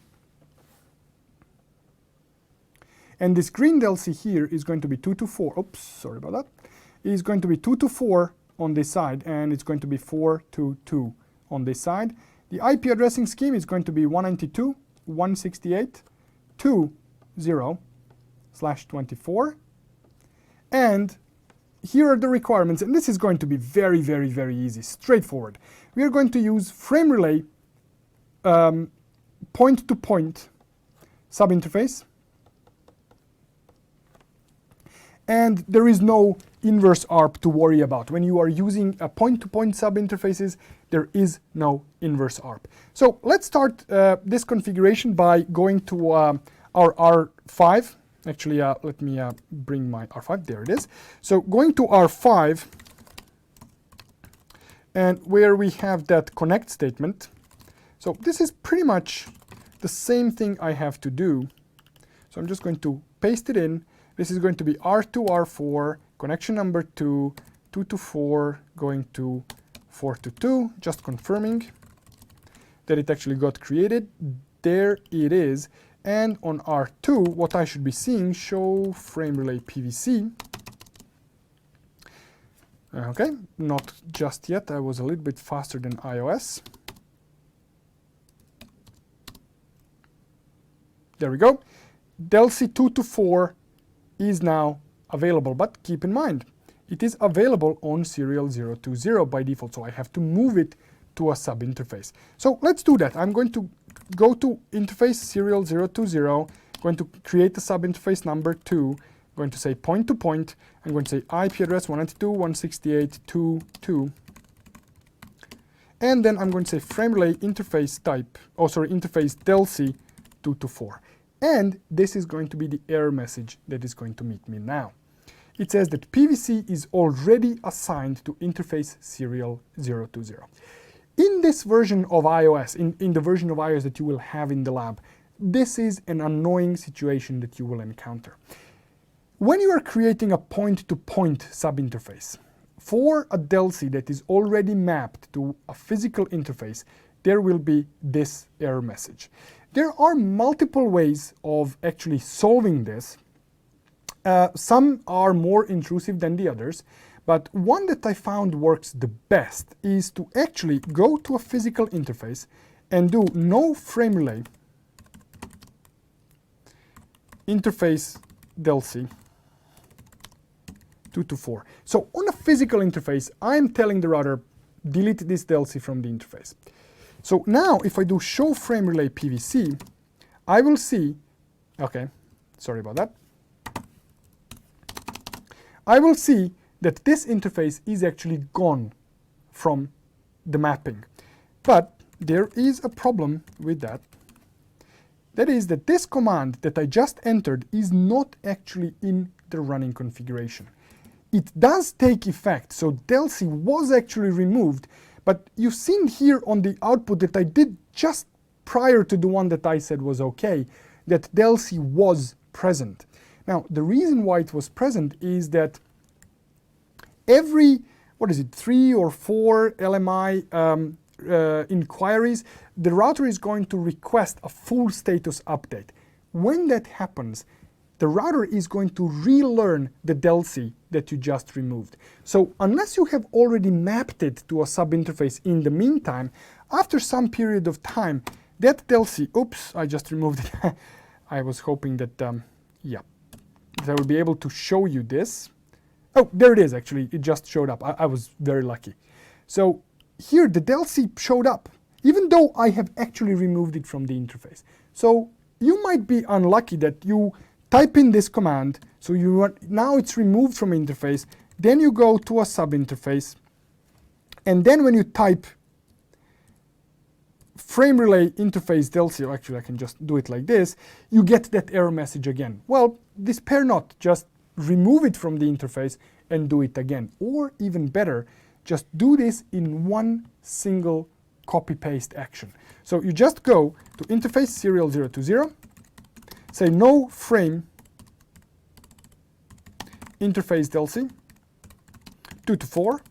And this green DLC here is going to be 2 to 4. Oops, sorry about that. It is going to be 2 to 4 on this side, and it's going to be 4 to 2 on this side. The IP addressing scheme is going to be 192.168.2.0/24. And here are the requirements, and this is going to be very, very, very easy, straightforward. We are going to use frame relay point-to-point subinterface. and there is no inverse ARP to worry about. When you are using a point-to-point sub-interfaces, there is no inverse ARP. So let's start this configuration by going to our R5. Actually, let me bring my R5. There it is. So going to R5, and where we have that connect statement. So this is pretty much the same thing I have to do. So I'm just going to paste it in. This is going to be R2, R4, connection number 2, 2 to 4, going to 4 to 2, just confirming that it actually got created. There it is. And on R2, what I should be seeing, show frame relay PVC. Okay, not just yet. I was a little bit faster than iOS. There we go. Delcy 2 to 4 is now available, but keep in mind, it is available on serial 020 by default, so I have to move it to a sub interface. So let's do that. I'm going to go to interface serial 020, going to create the sub interface number 2, going to say point to point, I'm going to say IP address 192.168.2.2, and then I'm going to say frame relay interface type, interface Delcy 2 to 4. And this is going to be the error message that is going to meet me now. It says that PVC is already assigned to interface serial 020. In this version of iOS, in the version of iOS that you will have in the lab, this is an annoying situation that you will encounter. When you are creating a point-to-point sub-interface, for a Delcy that is already mapped to a physical interface, there will be this error message. There are multiple ways of actually solving this. Some are more intrusive than the others, but one that I found works the best is to actually go to a physical interface and do no frame relay interface Delcy 2 to 4. So on a physical interface, I'm telling the router, delete this Delcy from the interface. So now if I do show frame relay PVC, I will see, okay, sorry about that. I will see that this interface is actually gone from the mapping. But there is a problem with that. That is that this command that I just entered is not actually in the running configuration. It does take effect, so Delcy was actually removed, but you've seen here on the output that I did just prior to the one that I said was okay, that Delcy was present. Now, the reason why it was present is that every, 3 or 4 LMI inquiries, the router is going to request a full status update. When that happens, the router is going to relearn the Delcy that you just removed. So unless you have already mapped it to a sub-interface in the meantime, after some period of time, that Delcy, oops, I just removed it. I was hoping that, that I would be able to show you this. Oh, there it is, actually. It just showed up. I was very lucky. So here, the Delcy showed up, even though I have actually removed it from the interface. So you might be unlucky that you type in this command, so now it's removed from interface, then you go to a sub-interface, and then when you type frame relay interface Delcy, actually I can just do it like this, you get that error message again. Well, despair not, just remove it from the interface and do it again. Or even better, just do this in one single copy-paste action. So you just go to interface serial 020, say no frame interface Delcy 2 to 4,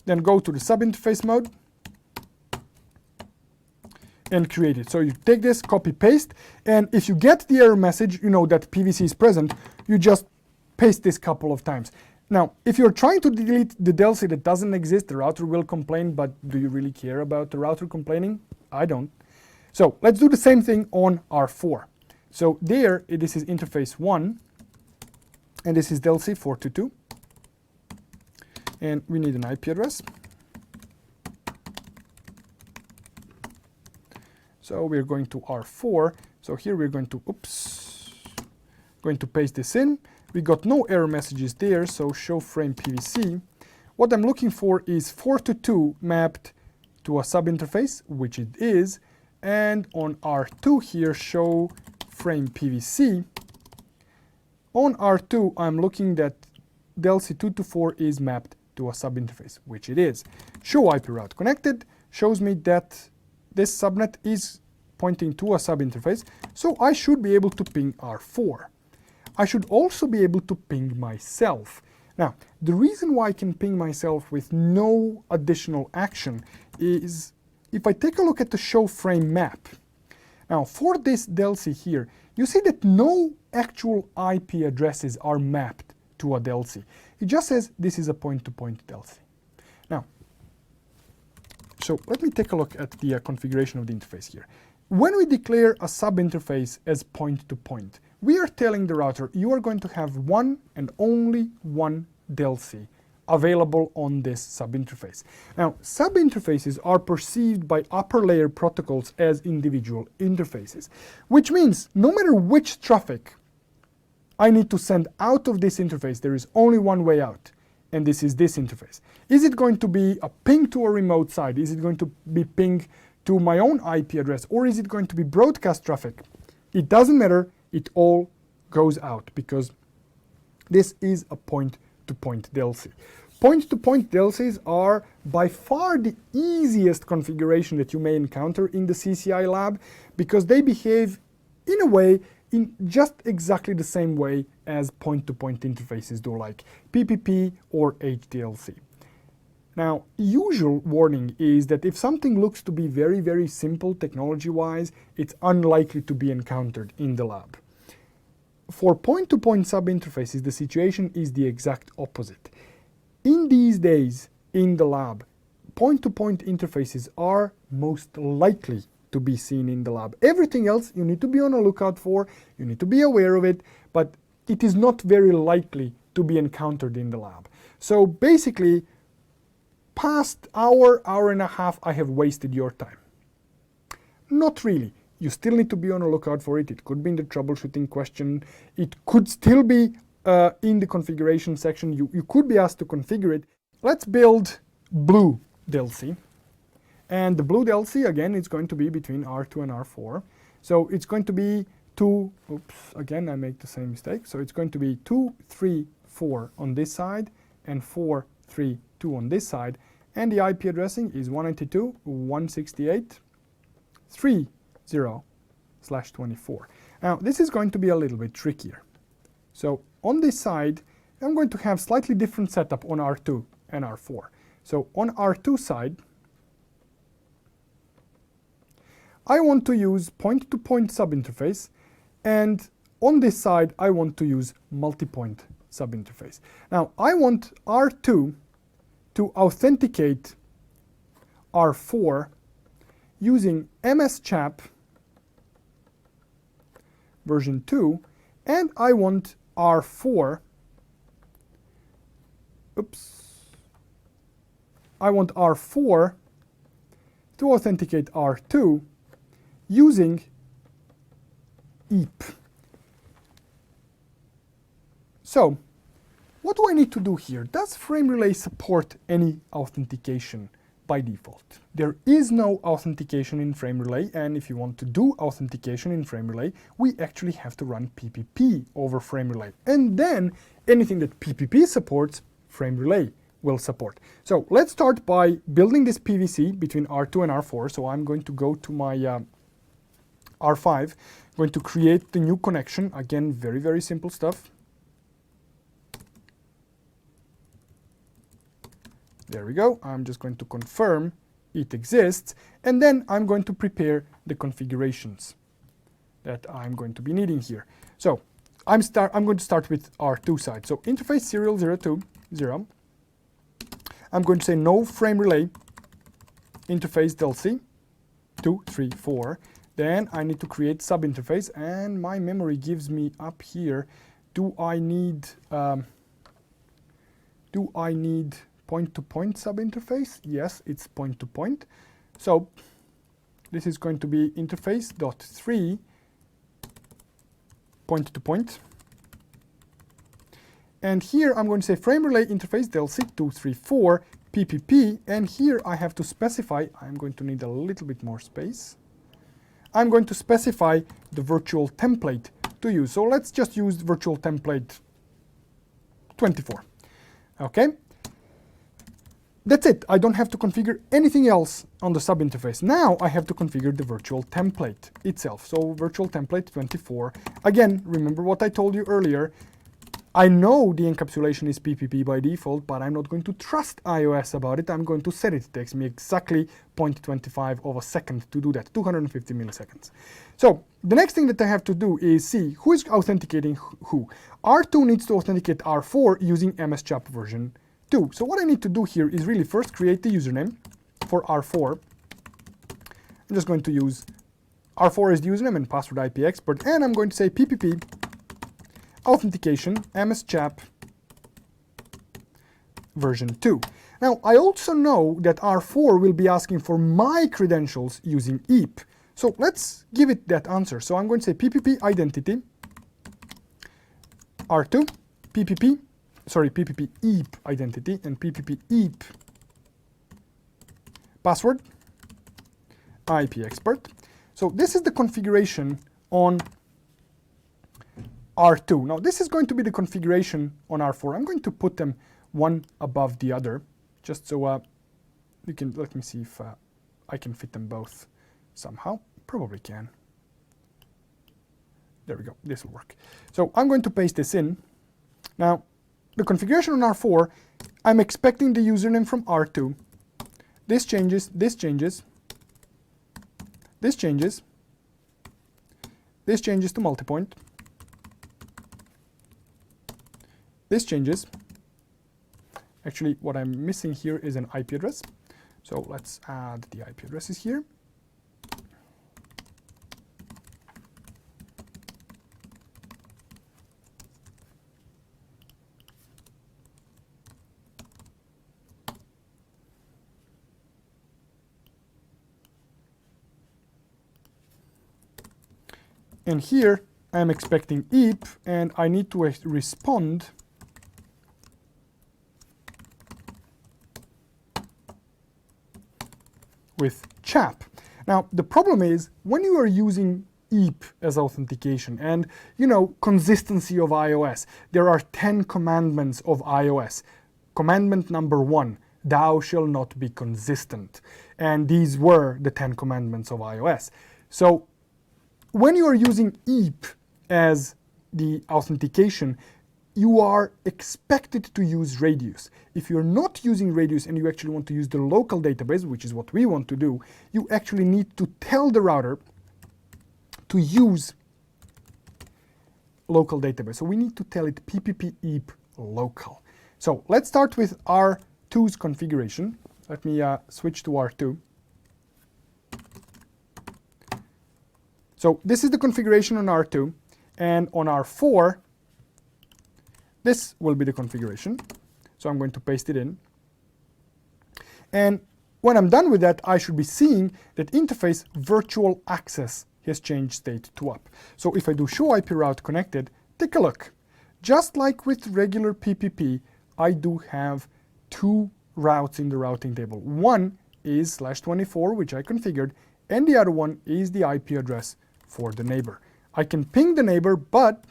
then go to the sub-interface mode and create it. So you take this, copy paste, and if you get the error message, you know that PVC is present, you just paste this couple of times. Now, if you're trying to delete the Delcy that doesn't exist, the router will complain, but do you really care about the router complaining? I don't. So let's do the same thing on R4. So there, this is interface 1, and this is Delcy 422, and we need an IP address. So we're going to R4. So here we're going to, oops, Going to paste this in. We got no error messages there, so show frame PVC. What I'm looking for is 4:2 mapped to a subinterface, which it is, and on R2 here, show frame PVC. On R2, I'm looking that delc 224 is mapped to a subinterface, which it is. Show IP route connected shows me that this subnet is pointing to a subinterface, so I should be able to ping R4. I should also be able to ping myself. Now, the reason why I can ping myself with no additional action is if I take a look at the show frame map. Now, for this delc here, you see that no actual IP addresses are mapped to a delc. It just says this is a point-to-point delc. Now, so let me take a look at the configuration of the interface here. When we declare a subinterface as point-to-point, we are telling the router you are going to have one and only one delc available on this subinterface. Now, subinterfaces are perceived by upper layer protocols as individual interfaces, which means no matter which traffic I need to send out of this interface, there is only one way out, and this is this interface. Is it going to be a ping to a remote side? Is it going to be ping to my own IP address, or is it going to be broadcast traffic? It doesn't matter, it all goes out because this is a point-to-point delc. Point-to-point delcs are by far the easiest configuration that you may encounter in the CCI lab because they behave in a way in just exactly the same way as point-to-point interfaces do, like PPP or HDLC. Now, usual warning is that if something looks to be very, very simple technology-wise, it's unlikely to be encountered in the lab. For point-to-point subinterfaces, the situation is the exact opposite. In these days, in the lab, point-to-point interfaces are most likely to be seen in the lab. Everything else you need to be on a lookout for, you need to be aware of it, but it is not very likely to be encountered in the lab. So basically, past hour and a half, I have wasted your time. Not really. You still need to be on a lookout for it. It could be in the troubleshooting question. It could still be in the configuration section. You could be asked to configure it. Let's build blue delc. And the blue delc, again, is going to be between R2 and R4. So it's going to be again, I make the same mistake. So it's going to be 2, 3, 4 on this side, and 4, 3, 2 on this side. And the IP addressing is 192.168.3.0/24. Now, this is going to be a little bit trickier. So on this side, I'm going to have slightly different setup on R2 and R4. So on R2 side, I want to use point-to-point subinterface, and on this side, I want to use multi-point subinterface. Now, I want R2 to authenticate R4 using MSCHAP version 2, and I want R4, I want R4 to authenticate R2 using EAP. So, what do I need to do here? Does Frame Relay support any authentication by default? There is no authentication in Frame Relay, and if you want to do authentication in Frame Relay, we actually have to run PPP over Frame Relay. And then anything that PPP supports, Frame Relay will support. So let's start by building this PVC between R2 and R4. So I'm going to go to my R5, I'm going to create the new connection. Again, very, very simple stuff. There we go. I'm just going to confirm it exists, and then I'm going to prepare the configurations that I'm going to be needing here. So I'm going to start with R2 side. So interface serial 020. I'm going to say no frame relay interface delc 2, 3, 4. Then I need to create subinterface, and my memory gives me up here. Do I need point-to-point subinterface? Yes, it's point-to-point. So this is going to be interface.3 point-to-point. And here I'm going to say frame relay interface del-SIG234 PPP, and here I have to specify, I'm going to need a little bit more space. I'm going to specify the virtual template to use. So let's just use virtual template 24. Okay? That's it. I don't have to configure anything else on the sub interface. Now I have to configure the virtual template itself. So virtual template 24. Again, remember what I told you earlier. I know the encapsulation is PPP by default, but I'm not going to trust iOS about it. I'm going to set it. It takes me exactly 0.25 of a second to do that, 250 milliseconds. So the next thing that I have to do is see who is authenticating who. R2 needs to authenticate R4 using MSCHAP version 2. So what I need to do here is really first create the username for R4. I'm just going to use R4 as the username and password IP expert, and I'm going to say PPP authentication MSCHAP version 2. Now I also know that R4 will be asking for my credentials using EAP. So let's give it that answer. So I'm going to say PPP identity R2 PPP EAP identity and PPP EAP password IP expert. So this is the configuration on R2. Now this is going to be the configuration on R4. I'm going to put them one above the other, just so you can, let me see if I can fit them both somehow. Probably can. There we go, this will work. So I'm going to paste this in. Now the configuration on R4, I'm expecting the username from R2. This changes, this changes, this changes, this changes to multipoint. This changes. Actually, what I'm missing here is an IP address. So let's add the IP addresses here. And here I'm expecting EAP, and I need to respond with CHAP. Now the problem is when you are using EAP as authentication and consistency of iOS, there are 10 commandments of iOS. Commandment number 1, thou shalt not be consistent. And these were the 10 commandments of iOS. So when you are using EAP as the authentication, you are expected to use Radius. If you're not using Radius and you actually want to use the local database, which is what we want to do, you actually need to tell the router to use local database. So we need to tell it PPP EAP local. So let's start with R2's configuration. Let me switch to R2. So this is the configuration on R2, and on R4, this will be the configuration. So I'm going to paste it in. And when I'm done with that, I should be seeing that interface virtual access has changed state to up. So if I do show IP route connected, take a look. Just like with regular PPP, I do have two routes in the routing table. One is /24, which I configured, and the other one is the IP address for the neighbor. I can ping the neighbor, but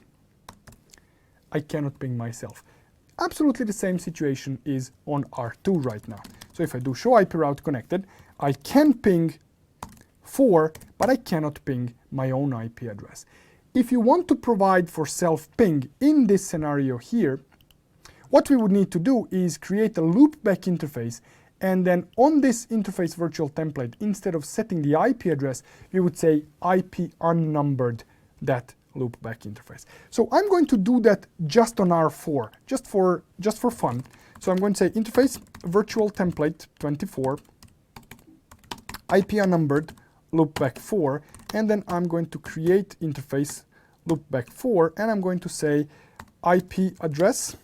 I cannot ping myself. Absolutely the same situation is on R2 right now. So if I do show IP route connected, I can ping 4, but I cannot ping my own IP address. If you want to provide for self-ping in this scenario here, what we would need to do is create a loopback interface, and then on this interface virtual template, instead of setting the IP address, we would say IP unnumbered that loopback interface. So I'm going to do that just on R4, just for fun. So I'm going to say interface virtual template 24 IP unnumbered loopback 4, and then I'm going to create interface loopback 4, and I'm going to say IP address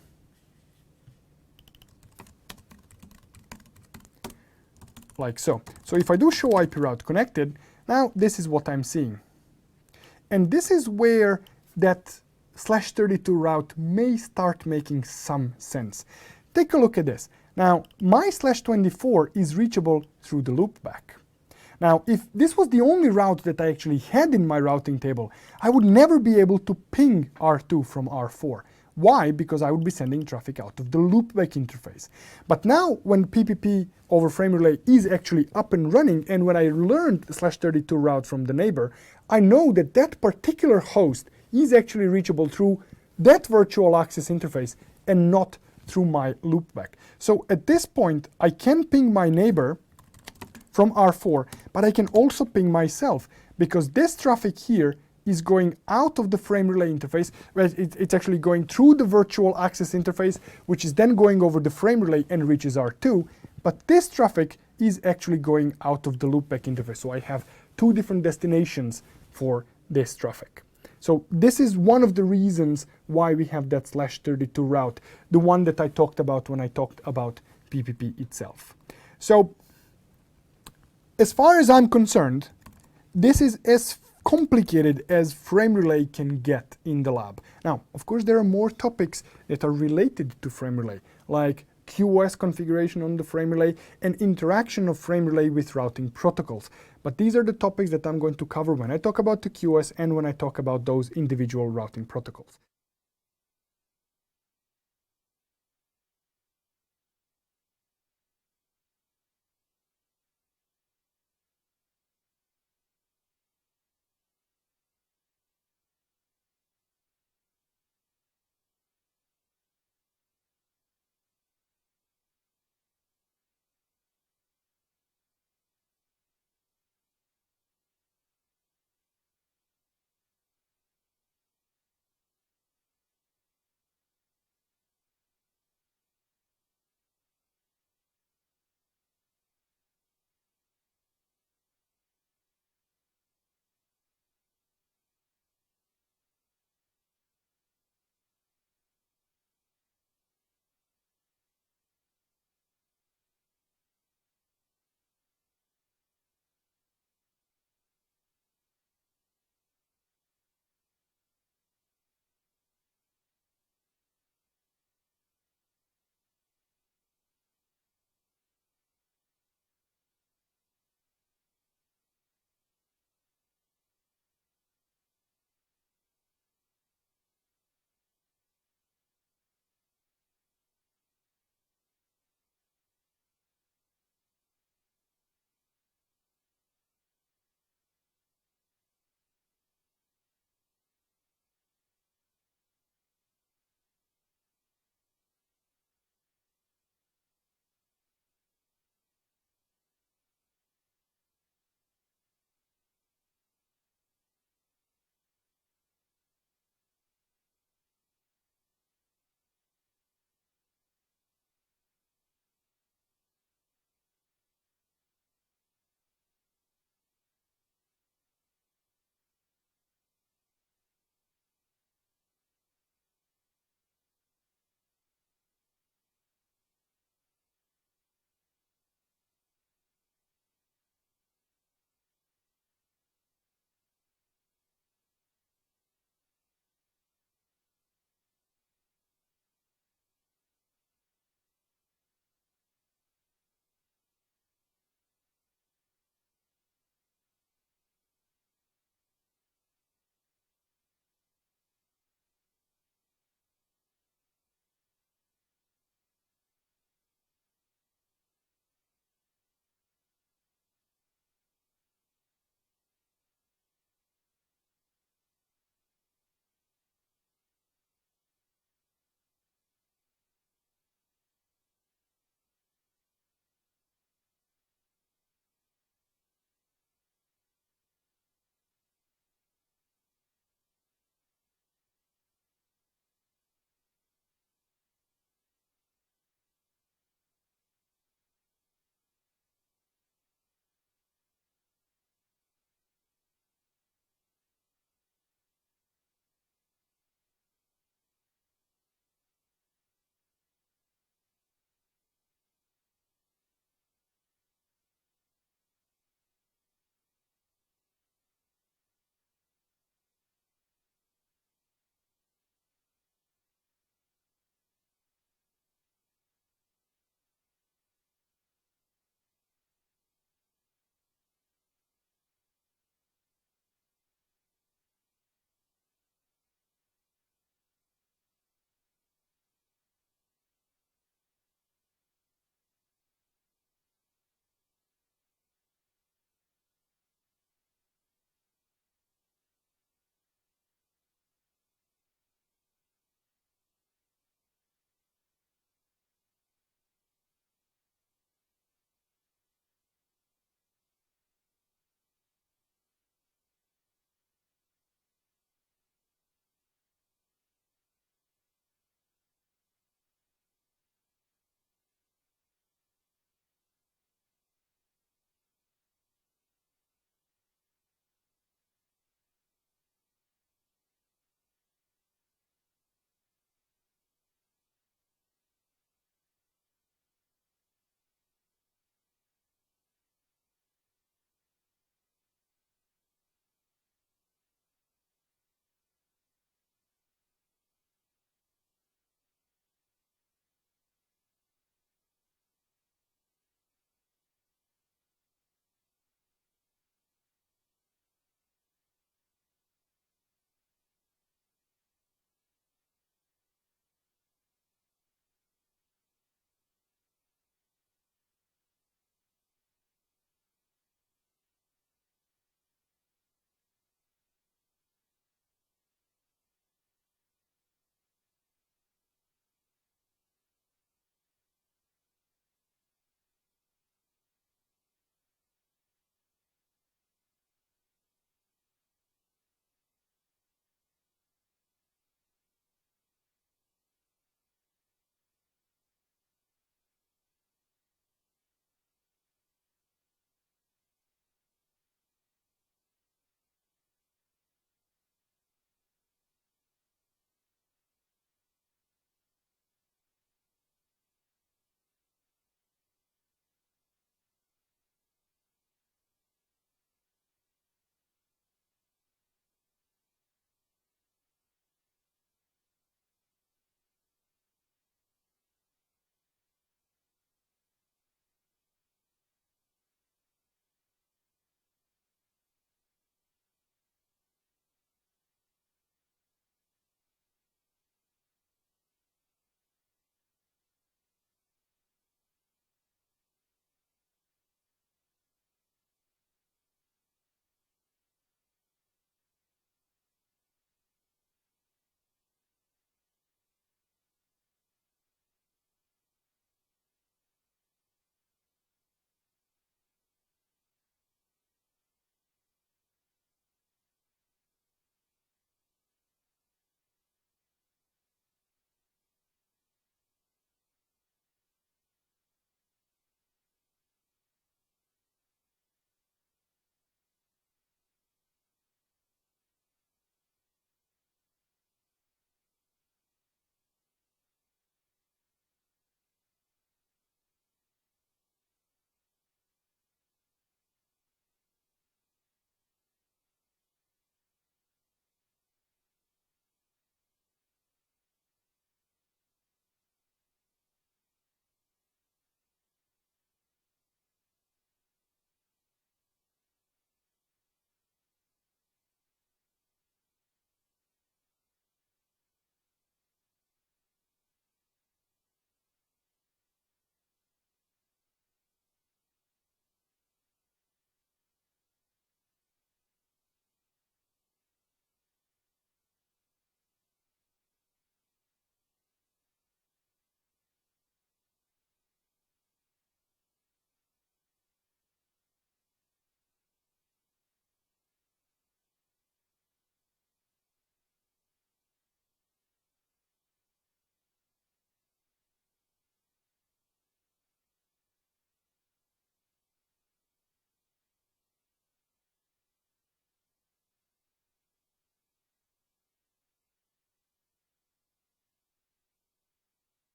like so. So if I do show IP route connected, now this is what I'm seeing. And this is where that /32 route may start making some sense. Take a look at this. Now, my /24 is reachable through the loopback. Now, if this was the only route that I actually had in my routing table, I would never be able to ping R2 from R4. Why? Because I would be sending traffic out of the loopback interface. But now, when PPP over frame relay is actually up and running, and when I learned /32 route from the neighbor, I know that that particular host is actually reachable through that virtual access interface and not through my loopback. So at this point, I can ping my neighbor from R4, but I can also ping myself, because this traffic here is going out of the frame relay interface. It's actually going through the virtual access interface, which is then going over the frame relay and reaches R2. But this traffic is actually going out of the loopback interface. So I have two different destinations for this traffic. So this is one of the reasons why we have that /32 route, the one that I talked about when I talked about PPP itself. So as far as I'm concerned, this is as complicated as frame relay can get in the lab. Now, of course, there are more topics that are related to frame relay, like QoS configuration on the frame relay and interaction of frame relay with routing protocols. But these are the topics that I'm going to cover when I talk about the QoS and when I talk about those individual routing protocols.